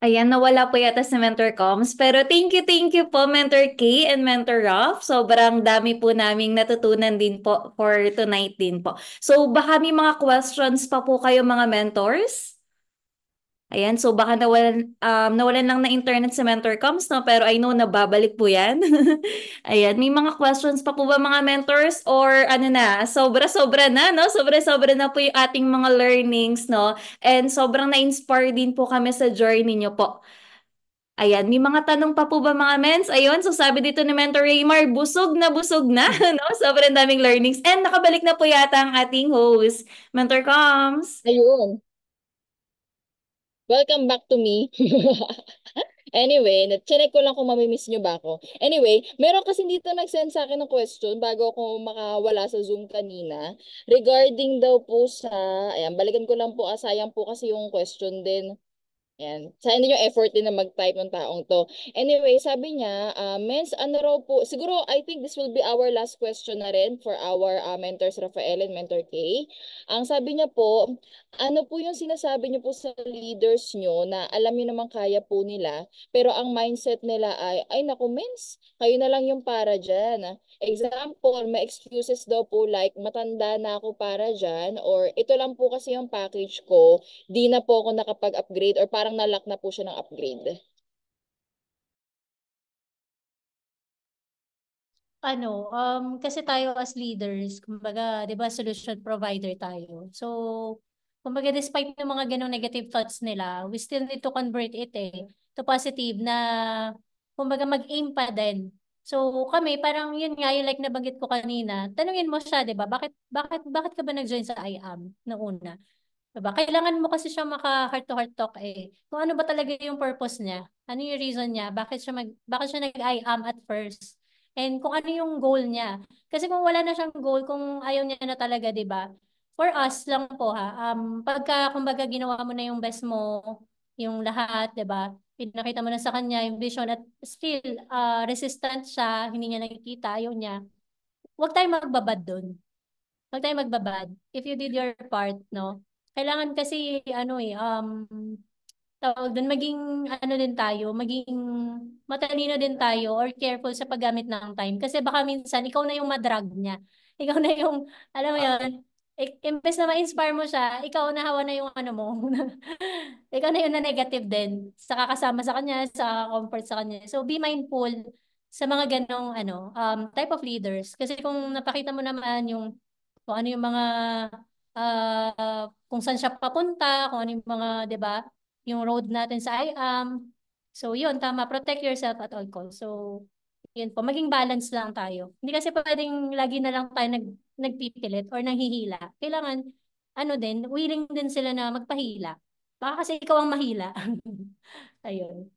Ayan, nawala po yata si Mentor Coms. Pero thank you po Mentor K and Mentor Ralph. Sobrang dami po naming natutunan din po for tonight din po. So baka may mga questions pa po kayo mga mentors? Ayan, so baka nawalan lang na internet si Mentor Coms, no? Pero I know na babalik po yan. Ayan, may mga questions pa po ba mga mentors? Or ano na, sobra-sobra na, no? Sobra-sobra na po yung ating mga learnings, no? And sobrang na-inspire din po kami sa journey niyo po. Ayan, may mga tanong pa po ba mga mens? Ayun, so sabi dito ni Mentor Raymar, busog na, no? Sobrang daming learnings. And nakabalik na po yata ang ating host, Mentor Coms. Ayun. Welcome back to me. Anyway, chinek ko lang kung mamimiss nyo ba ako. Anyway, meron kasi dito nag-send sa akin ng question bago ako makawala sa Zoom kanina. Regarding daw po sa, ayan, balikan ko lang po, sayang po kasi yung question din. Ayan. Sayang din yung effort din na mag-type ng taong to. Anyway, sabi niya, Mens, ano raw po, siguro I think this will be our last question na rin for our mentors Rafael and Mentor K. Ang sabi niya po, ano po yung sinasabi niyo po sa leaders niyo na alam niyo naman kaya po nila, pero ang mindset nila ay naku Mens, kayo na lang yung para dyan. Example, may excuses daw po like matanda na ako para dyan or ito lang po kasi yung package ko, di na po ako nakapag-upgrade or parang nalock na po siya ng upgrade. Kasi tayo as leaders, kumbaga, 'di ba, solution provider tayo. So, kumbaga, despite ng mga ganong negative thoughts nila, we still need to convert it to positive na, kumbaga, mag-aim pa din. So, kami, parang yun nga, yung like nabanggit ko kanina, tanungin mo siya, 'di ba? Bakit ka ba nag-join sa IAM noong una? Diba? Kailangan mo kasi siya maka heart to heart talk eh. Kung ano ba talaga yung purpose niya? Ano yung reason niya? Bakit siya nag-I am at first? And kung ano yung goal niya? Kasi kung wala na siyang goal, kung ayaw niya na talaga, 'di ba? For us lang po ha. Pagka kumbaga ginawa mo na yung best mo, yung lahat, 'di ba? Pinakita mo na sa kanya yung vision at still resistant siya, hindi niya nakikita, ayaw niya. Huwag tayong magbabad doon. Huwag tayong magbabad. If you did your part, no? Kailangan kasi, tawag doon, maging, din tayo, maging matalino din tayo or careful sa paggamit ng time. Kasi baka minsan, ikaw na yung madrag niya. Ikaw na yung, alam mo yun, imbes na ma-inspire mo siya, ikaw na hawa na yung ano mo. Ikaw na yung na negative din. Sa kakasama sa kanya, sa comfort sa kanya. So, be mindful sa mga ganong type of leaders. Kasi kung napakita mo naman yung kung ano yung mga kung saan siya papunta, kung ano yung mga, 'di ba, yung road natin sa IAM. So, yun, tama, protect yourself at all costs. So, yun po, maging balance lang tayo. Hindi kasi pwedeng lagi na lang tayo nagpipilit or nanghihila. Kailangan, din, willing din sila na magpahila. Baka kasi ikaw ang mahila. Ayun.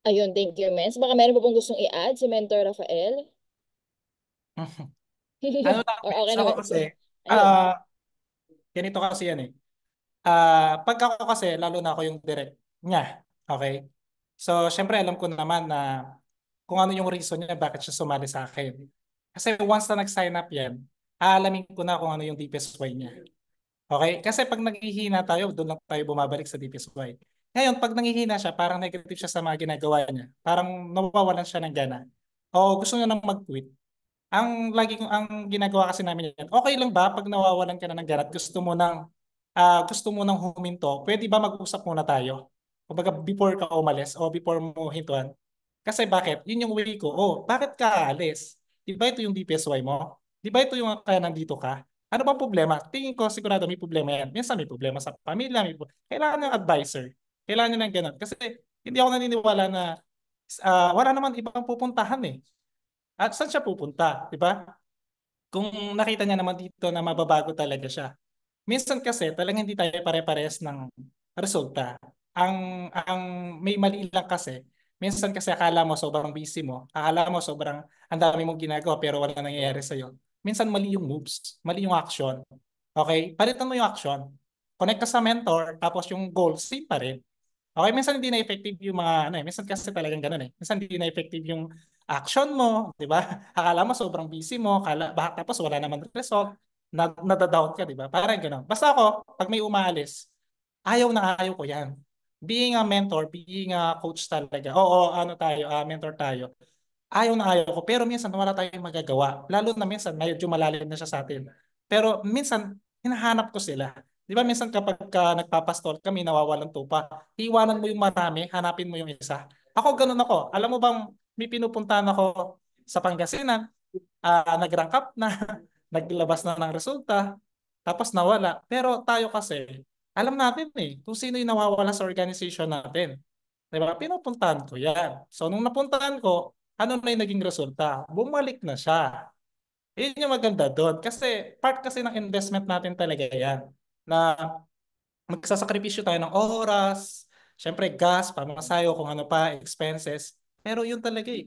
Ayun, thank you, Mens. Baka meron pa pong gustong i-add si Mentor Rafael? Ano lang, Or okay ako naman. kasi, Ayun. ganito kasi yan eh. Pag ako kasi, lalo na ako yung direct niya. Okay? So, syempre alam ko naman na kung ano yung reason niya bakit siya sumali sa akin. Kasi once na nag-sign up yan, aalamin ko na kung ano yung deepest why niya. Okay? Kasi pag naghihina tayo, doon lang tayo bumabalik sa deepest why. Ngayon, pag nanghihina siya, parang negative siya sa mga ginagawa niya. Parang nawawalan siya ng gana. O gusto niya nang mag-quit. Ang ginagawa kasi namin yan, okay lang ba pag nawawalan ka na ng gana at gusto mo nang huminto, pwede ba mag-usap muna tayo? Kumbaga before ka umalis o before mo hintuan. Kasi bakit? Yun yung way ko. Oh, bakit ka aalis? Di ba ito yung DPSY mo? Di ba ito yung kaya nandito ka? Ano bang problema? Tingin ko sigurado may problema yan. Minsan may problema sa pamilya. Kailangan ng advisor. Kailangan nyo ng ganun. Kasi hindi ako naniniwala na wala naman ibang pupuntahan eh. At saan siya pupunta? Di ba? Kung nakita niya naman dito na mababago talaga siya. Minsan kasi talagang hindi tayo pare-parehas ng resulta. Ang may mali lang kasi, minsan kasi akala mo sobrang busy mo, akala mo sobrang ang dami mong ginagawa pero wala nangyayari sa'yo. Minsan mali yung moves, mali yung action. Okay? Palitan mo yung action. Connect ka sa mentor, tapos yung goal, same pa rin. Okay, minsan hindi na effective yung mga ano eh. Minsan kasi talagang ganun eh. Minsan hindi na effective yung action mo, 'di ba? Akala mo sobrang busy mo, tapos wala naman result, nadadown ka, 'di ba? Parang gano'n. Basta ako, pag may umaalis, ayaw na ayaw ko 'yan. Being a mentor, being a coach talaga. Oo, ano tayo, mentor tayo. Ayaw na ayaw ko, pero minsan wala tayong magagawa. Lalo na minsan medyo malalim na siya sa atin. Pero minsan hinahanap ko sila. Di ba minsan kapag nagpapastol kami nawawalan tupa, iwanan mo yung marami, hanapin mo yung isa. Ako ganun ako. Alam mo bang may pinupuntahan ako sa Pangasinan, nag-rank up na, naglabas na ng resulta, tapos nawala. Pero tayo kasi, alam natin eh, kung sino yung nawawala sa organization natin. Diba? Pinupuntahan ko yan. So, nung napuntahan ko, ano na yung naging resulta? Bumalik na siya. Yun yung maganda doon. Kasi part kasi ng investment natin talaga yan. Na magsasakripisyo tayo ng oras, syempre gas, pamasayo, kung ano pa, expenses. Pero yun talaga eh.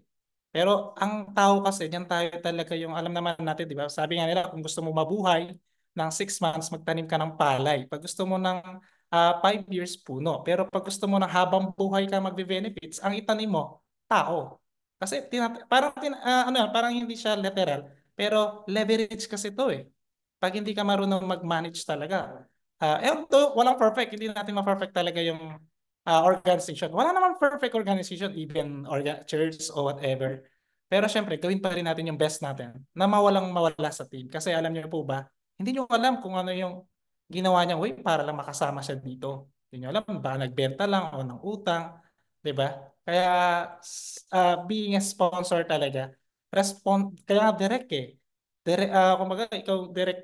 Pero ang tao kasi, yan tayo talaga yung alam naman natin, di ba? Sabi nga nila, kung gusto mo mabuhay ng 6 months, magtanim ka ng palay. Pag gusto mo ng 5 years, puno. Pero pag gusto mo ng habang buhay ka magbe-benefits, ang itanim mo, tao. Kasi ano yan, parang hindi siya literal, pero leverage kasi to eh. Pag hindi ka marunong mag-manage talaga, walang perfect. Hindi natin ma-perfect talaga yung organization. Wala namang perfect organization, even church or whatever. Pero syempre, gawin pa rin natin yung best natin na mawalang mawala sa team. Kasi alam niyo po ba, hindi niyo alam kung ano yung ginawa niya, way para lang makasama siya dito. Hindi niyo alam, ba nagbenta lang o ng utang, 'di ba? Kaya being a sponsor talaga, kaya nga direct eh. Direct, kumbaga, ikaw direct,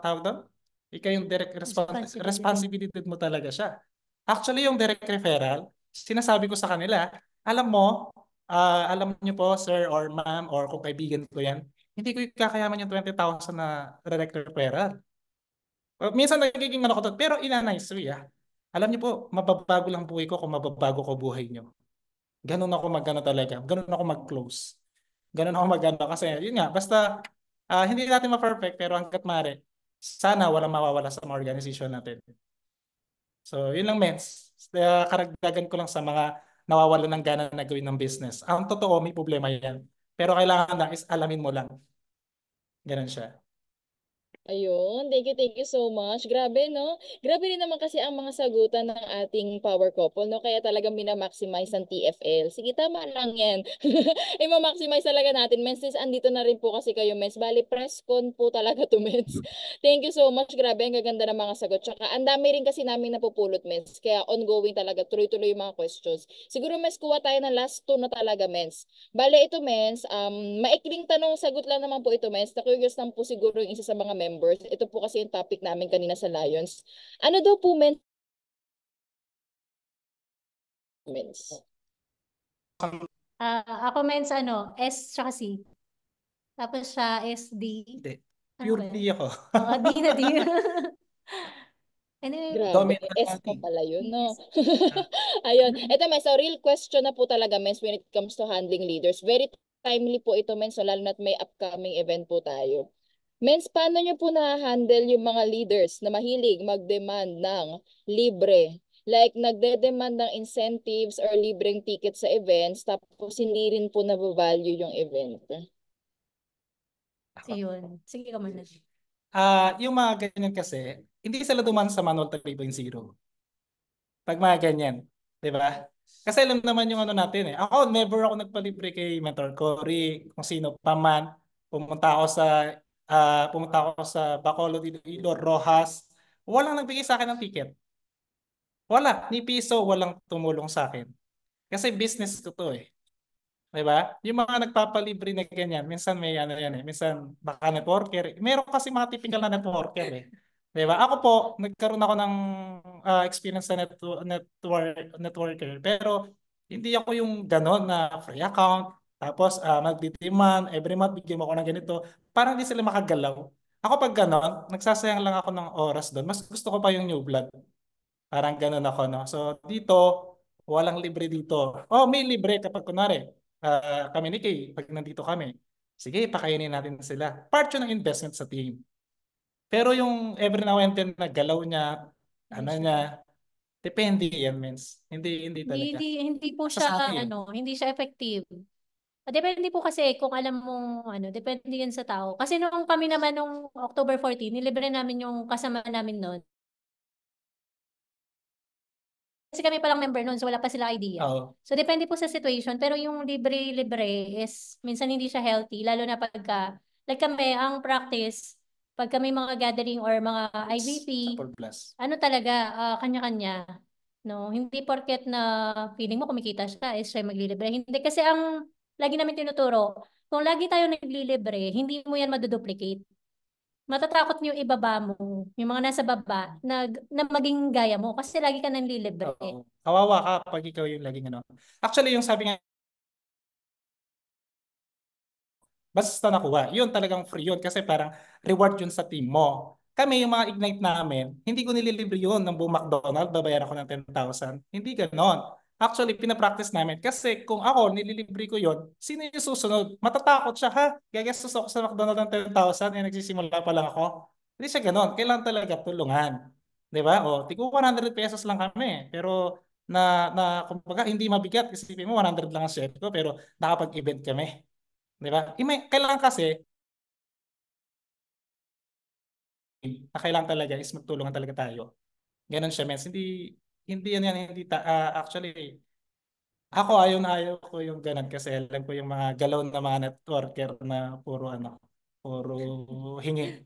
tawag doon? Ikaw yung direct responsibility mo talaga siya. Actually, yung direct referral, sinasabi ko sa kanila, alam niyo po, sir or ma'am, or kung kaibigan ko yan, hindi ko kakayaman yung 20,000 na direct referral. Minsan nagiging ano ko to, pero in a nice way ah. Alam niyo po, mababago lang buhay ko kung mababago ko buhay niyo. Ganun ako magano talaga. Ganun ako mag-close. Ganun ako magano kasi yun nga, basta hindi natin ma-perfect pero hangga't maaari, sana walang mawawala sa mga organization natin. So, yun lang, Mens. Karagdagan ko lang sa mga nawawalan ng gana na gawin ng business. Ang totoo, may problema yan. Pero kailangan lang is alamin mo lang. Ganun siya. Ayun, thank you so much. Grabe, no? Grabe rin naman kasi ang mga sagutan ng ating power couple, no? Kaya talagang minamaximize ang TFL. Sige, tama lang yan. I-maximize talaga natin. Mens, since andito na rin po kasi kayo, Mens. Bali, press con po talaga to, Mens. Thank you so much. Grabe, ang gaganda ng mga sagot. Tsaka, ang dami rin kasi namin napupulot, Mens. Kaya ongoing talaga, tuloy-tuloy yung mga questions. Siguro, Mens, kuha tayo ng last two na talaga, Mens. Bale, ito, Mens, maikling tanong, sagot lang naman po ito, Mens. Na-curious lang po siguro yung isa sa mga members. Ito po kasi yung topic namin kanina sa Lions. Ano daw po, Mens? Ako men sa S tsaka C. Tapos siya SD. Hindi. Ano Pure ba D yun? ako. Oo, D na D. Anyway, Grabe, S pa Dominant. pala yun, no? Ah. Ayun. Ito, Mens, so real question na po talaga, Mens, when it comes to handling leaders. Very timely po ito, Mens, so lalo na't may upcoming event po tayo. Mens, paano nyo po na-handle yung mga leaders na mahilig mag-demand ng libre? Like, nagde-demand ng incentives or libreng tickets sa events, tapos hindi rin po na-value yung event. Ayun. Sige ka muna. Yung mga ganyan kasi, hindi sila duman sa Manual 3.0. Pag mga ganyan, di ba? Kasi alam naman yung ano natin eh. Ako, never ako nagpalibre kay Mentor Cory, kung sino pa man. Pumunta ako sa Bacolod, Iloilo, Rojas. Walang nagbigay sa akin ng ticket. Wala, ni piso, walang tumulong sa akin. Kasi business ko to eh. Diba? Yung mga nagpapalibre na ganyan, minsan may ano yan eh, minsan baka networker. Meron kasi mga typical na networker eh. Diba? Ako po, nagkaroon ako ng experience sa networker, pero hindi ako yung ganon na free account, tapos magdi-demand, every month bigyan mo ako ng ganito. Parang hindi sila makagalaw. Ako pag ganon, nagsasayang lang ako ng oras doon. Mas gusto ko pa yung new blood. Parang ganun ako, no? So, dito, walang libre dito. Oh, may libre kapag kunwari, kami ni Kay, pag nandito kami, sige, pakainin natin sila. Part yun ng investment sa team. Pero yung every now and then na galaw niya, ano niya, depende yan, mens. Hindi talaga. Hindi po Sa siya, atin. hindi siya effective. Depende po kasi kung alam mo, depende yan sa tao. Kasi nung kami naman nung October 14, nilibre namin yung kasama namin noon. Kasi kami palang member noon, so wala pa sila idea. Oo. So depende po sa situation, pero yung libre-libre is minsan hindi siya healthy, lalo na pagka, like kami, ang practice, pag kami mga gathering or mga IVP, Sample plus. ano talaga, kanya-kanya. No, hindi porket na feeling mo kumikita siya, is siya maglilibre. Hindi kasi ang lagi namin tinuturo, kung lagi tayo naglilibre, hindi mo yan maduduplicate. Matatakot yung ibaba mo, yung mga nasa baba, na maging gaya mo kasi lagi ka nanlilibre. Oo. Kawawa ka pag ikaw yung laging ano. Actually, yung sabi nga, basta nakuha. Yun talagang free yun kasi parang reward yun sa team mo. Kami, yung mga Ignite namin, hindi ko nililibre yun ng buong McDonald, babayaran ko ng 10,000. Hindi ganon. Actually, pinapractice namin kasi kung ako, nililibre ko yun, sino yung susunod? Matatakot siya, ha? Gagastos ako sa McDonald ng 10,000, nagsisimula pa lang ako. Hindi siya ganon. Kailangan talaga tulungan. Di ba? O, tigo 100 pesos lang kami. Pero kumbaga, hindi mabigat. Isipin mo, 100 lang ang share ko, pero nakapag-event kami. Di ba? Kailangan kasi na kailangan talaga is magtulungan talaga tayo. Ganon siya, mens. Hindi actually, ako ayaw ko yung ganon kasi alam ko yung mga galaw na mga networker na puro hingi.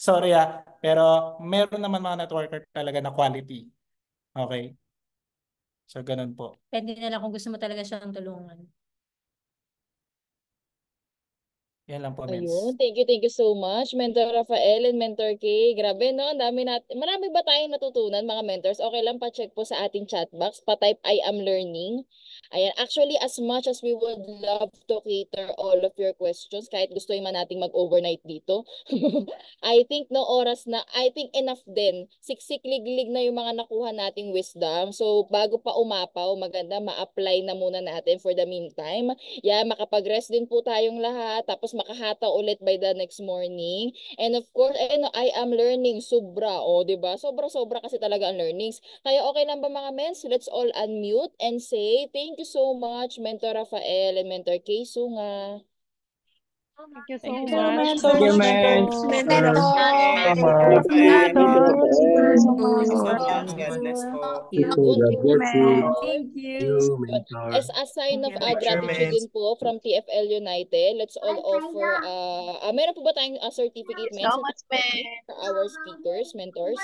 Sorry pero meron naman mga networker talaga na quality. Okay? So, ganon po. Depende na lang kung gusto mo talaga siyang tulungan. Yan lang po, mens. Ayun, thank you so much, Mentor Rafael and Mentor Kay. Grabe, no? Ang dami marami ba tayong natutunan, mga mentors? Okay lang, pa-check po sa ating chat box. Pa-type, I am learning. Ayan, actually, as much as we would love to cater all of your questions, kahit gusto man nating mag-overnight dito, I think I think enough din. Siksik-liglig na yung mga nakuha nating wisdom. So, bago pa umapaw, maganda ma-apply na muna natin for the meantime. Yeah, makapag-rest din po tayong lahat. Tapos makahata ulit by the next morning. And of course, I am learning sobra. O, diba? Sobra-sobra kasi talaga ang learnings. Kaya okay lang ba mga mens? Let's all unmute and say thank you so much, Mentor Rafael and Mentor Kay Sunga. Thank you so Thank you much. so much, Mentor. God bless po. Yun, God bless you. Thank you. You, mentor. as a sign of gratitude din po from TFL United, let's all offer, meron po ba tayong certificate, men? For our speakers, mentors?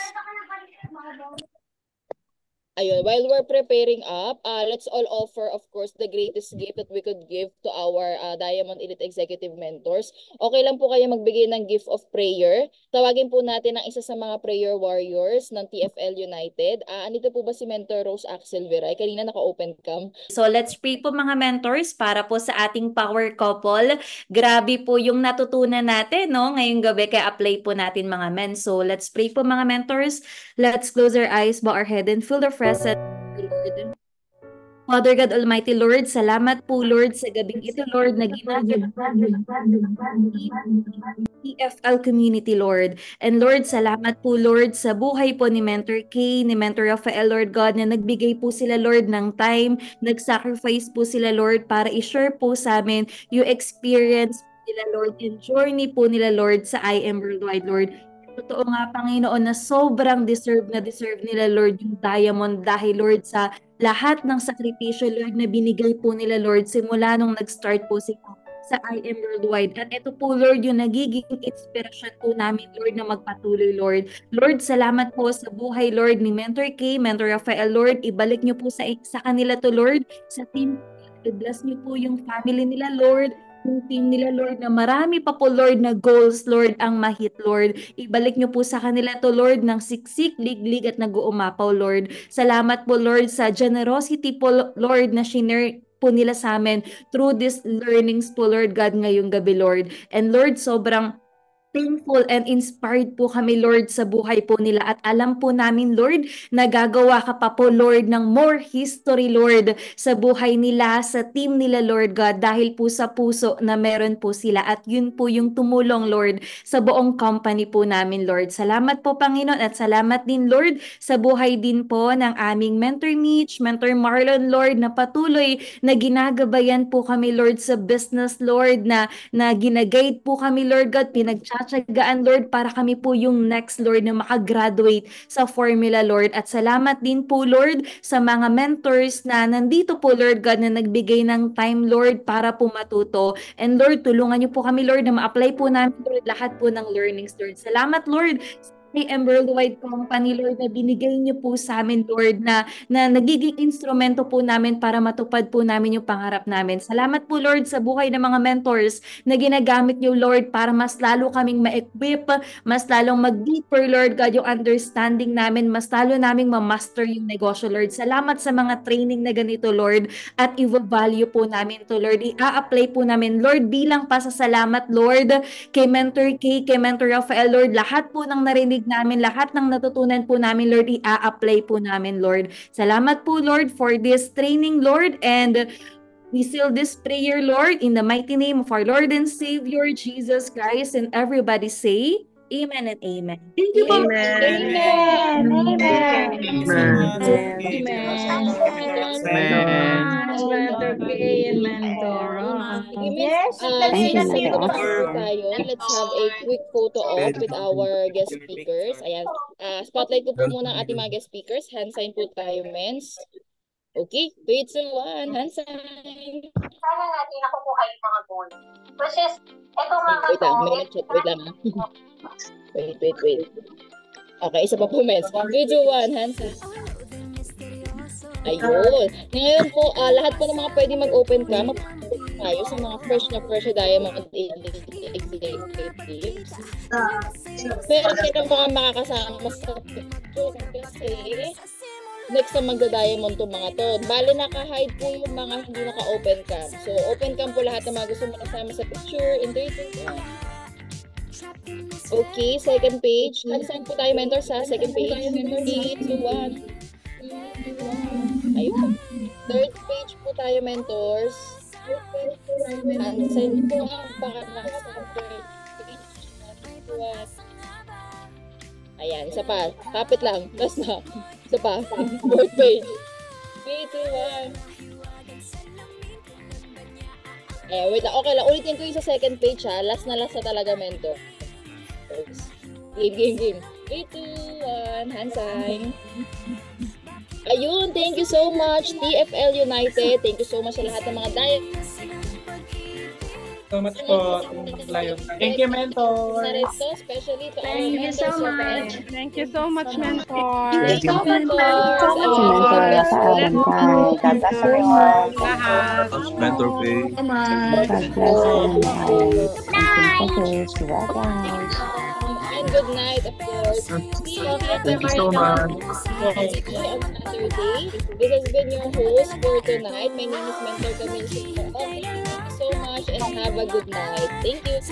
Ayun, while we're preparing up, let's all offer, of course, the greatest gift that we could give to our Diamond Elite Executive Mentors. Okay lang po kayo magbigay ng gift of prayer. Tawagin po natin ang isa sa mga prayer warriors ng TFL United. Andito po ba si Mentor Rose Axel Viray? Kanina naka-open cam. So let's pray po mga mentors para po sa ating power couple. Grabe po yung natutunan natin, no? Ngayong gabi, kaya apply po natin mga men. So let's pray po mga mentors. Let's close our eyes, bow our head, and feel the presence. Father God Almighty, Lord, salamat po, Lord, sa gabing ito, Lord, na ginagawa EFL community, Lord. And Lord, salamat po, Lord, sa buhay po ni Mentor K, ni Mentor Rafael, Lord God, na nagbigay po sila, Lord, ng time, nag-sacrifice po sila, Lord, para i-share po sa amin yung experience nila, Lord, and journey po nila, Lord, sa I Am Worldwide, Lord. Totoo nga, Panginoon, na sobrang deserve nila, Lord, yung diamond dahil, Lord, sa lahat ng sakripisyo, Lord, na binigay po nila, Lord, simula nung nag-start po sa I Am Worldwide. At ito po, Lord, yung nagiging inspirasyon po namin, Lord, na magpatuloy, Lord. Lord, salamat po sa buhay, Lord, ni Mentor K, Mentor Rafael, Lord. Ibalik niyo po sa kanila to, Lord, sa team. I-bless niyo po yung family nila, Lord. Yung team nila, Lord, na marami pa po, Lord, na goals, Lord, ang mahit, Lord. Ibalik niyo po sa kanila to, Lord, ng siksik, liglig at nag-uumapaw, Lord. Salamat po, Lord, sa generosity po, Lord, na shinare po nila sa amin through these learnings po, Lord God, ngayong gabi, Lord. And Lord, sobrang thankful and inspired po kami, Lord, sa buhay po nila. At alam po namin, Lord, na gagawa ka pa po, Lord, ng more history, Lord, sa buhay nila, sa team nila, Lord God, dahil po sa puso na meron po sila. At yun po yung tumulong, Lord, sa buong company po namin, Lord. Salamat po, Panginoon, at salamat din, Lord, sa buhay din po ng aming Mentor Mitch, Mentor Marlon, Lord, na patuloy na ginagabayan po kami, Lord, sa business, Lord, na ginaguide po kami, Lord God, pinagtsatsagaan, Lord, para kami po yung next, Lord, na makagraduate sa formula, Lord. At salamat din po, Lord, sa mga mentors na nandito po, Lord God, na nagbigay ng time, Lord, para po matuto. And Lord, tulungan niyo po kami, Lord, na ma-apply po namin, Lord, lahat po ng learnings, Lord. Salamat, Lord, sa I Am Worldwide Company, Lord, na binigay niyo po sa amin, Lord, na nagiging instrumento po namin para matupad po namin yung pangarap namin. Salamat po, Lord, sa buhay ng mga mentors na ginagamit niyo, Lord, para mas lalo kaming ma-equip, mas lalong mag-deeper, Lord God, yung understanding namin, mas lalo naming ma-master yung negosyo, Lord. Salamat sa mga training na ganito, Lord, at i-value po namin to, Lord. I-apply po namin, Lord, bilang pasasalamat, Lord, kay Mentor K, kay Mentor Rafael, Lord, lahat po ng narinig namin, lahat ng natutunan po namin, Lord, i-apply po namin, Lord. Salamat po, Lord, for this training, Lord, and we seal this prayer, Lord, in the mighty name of our Lord and Savior, Jesus Christ, and everybody say, Amen and Amen. Thank you po. Amen. Mentor K and Mentor Rob. Yes, let's have a quick photo op with our guest speakers. Ayan. Spotlight ko po muna ang ating mga guest speakers. Hand sign po tayo, mens. Okay, 3, 2, 1, hand sign. Sana natin nakukuha yung mga goal. Which is, ito mga Wait lang, may nag-chat. Wait lang. Wait. Okay, isa pa po, mens. 3, 2, 1, hand sign. Ayun. Ngayon po, lahat po ng mga pwede mag-open cam, tayo sa mga fresh na diamond executives. Pero sino mga makakasama sa picture kasi next na magda-diamond to mga to. Bale, naka-hide po yung mga hindi naka-open cam. So, open cam po lahat ng mga gusto mo nasama sa picture. In 3, 2, 1. Okay, second page. Saan po tayo, mentor, sa second page? 3, 2, 1. Ayun. Third page po tayo, mentors. Send po ang pangalan sa third page. Ayan, isa pa. Tapit lang. Last na. Isa pa. Fourth page. 3, 2, 1. Ayan, wait lang. Okay lang. Ulitin ko yung sa second page, ha. Last na talaga, mentor. Game. 3, 2, 1. Hand sign. Ayun, thank you so much, TFL United. Thank you so much sa lahat ng mga So much po. Thank you, mentor. Especially to Thank you so much. Thank you so much, mentor. Thank you so much, Mentor K. And good night, of course. Thank you so much. On Saturday. This has been your host for tonight. My name is Mentor Camille. Thank you so much and have a good night. Thank you.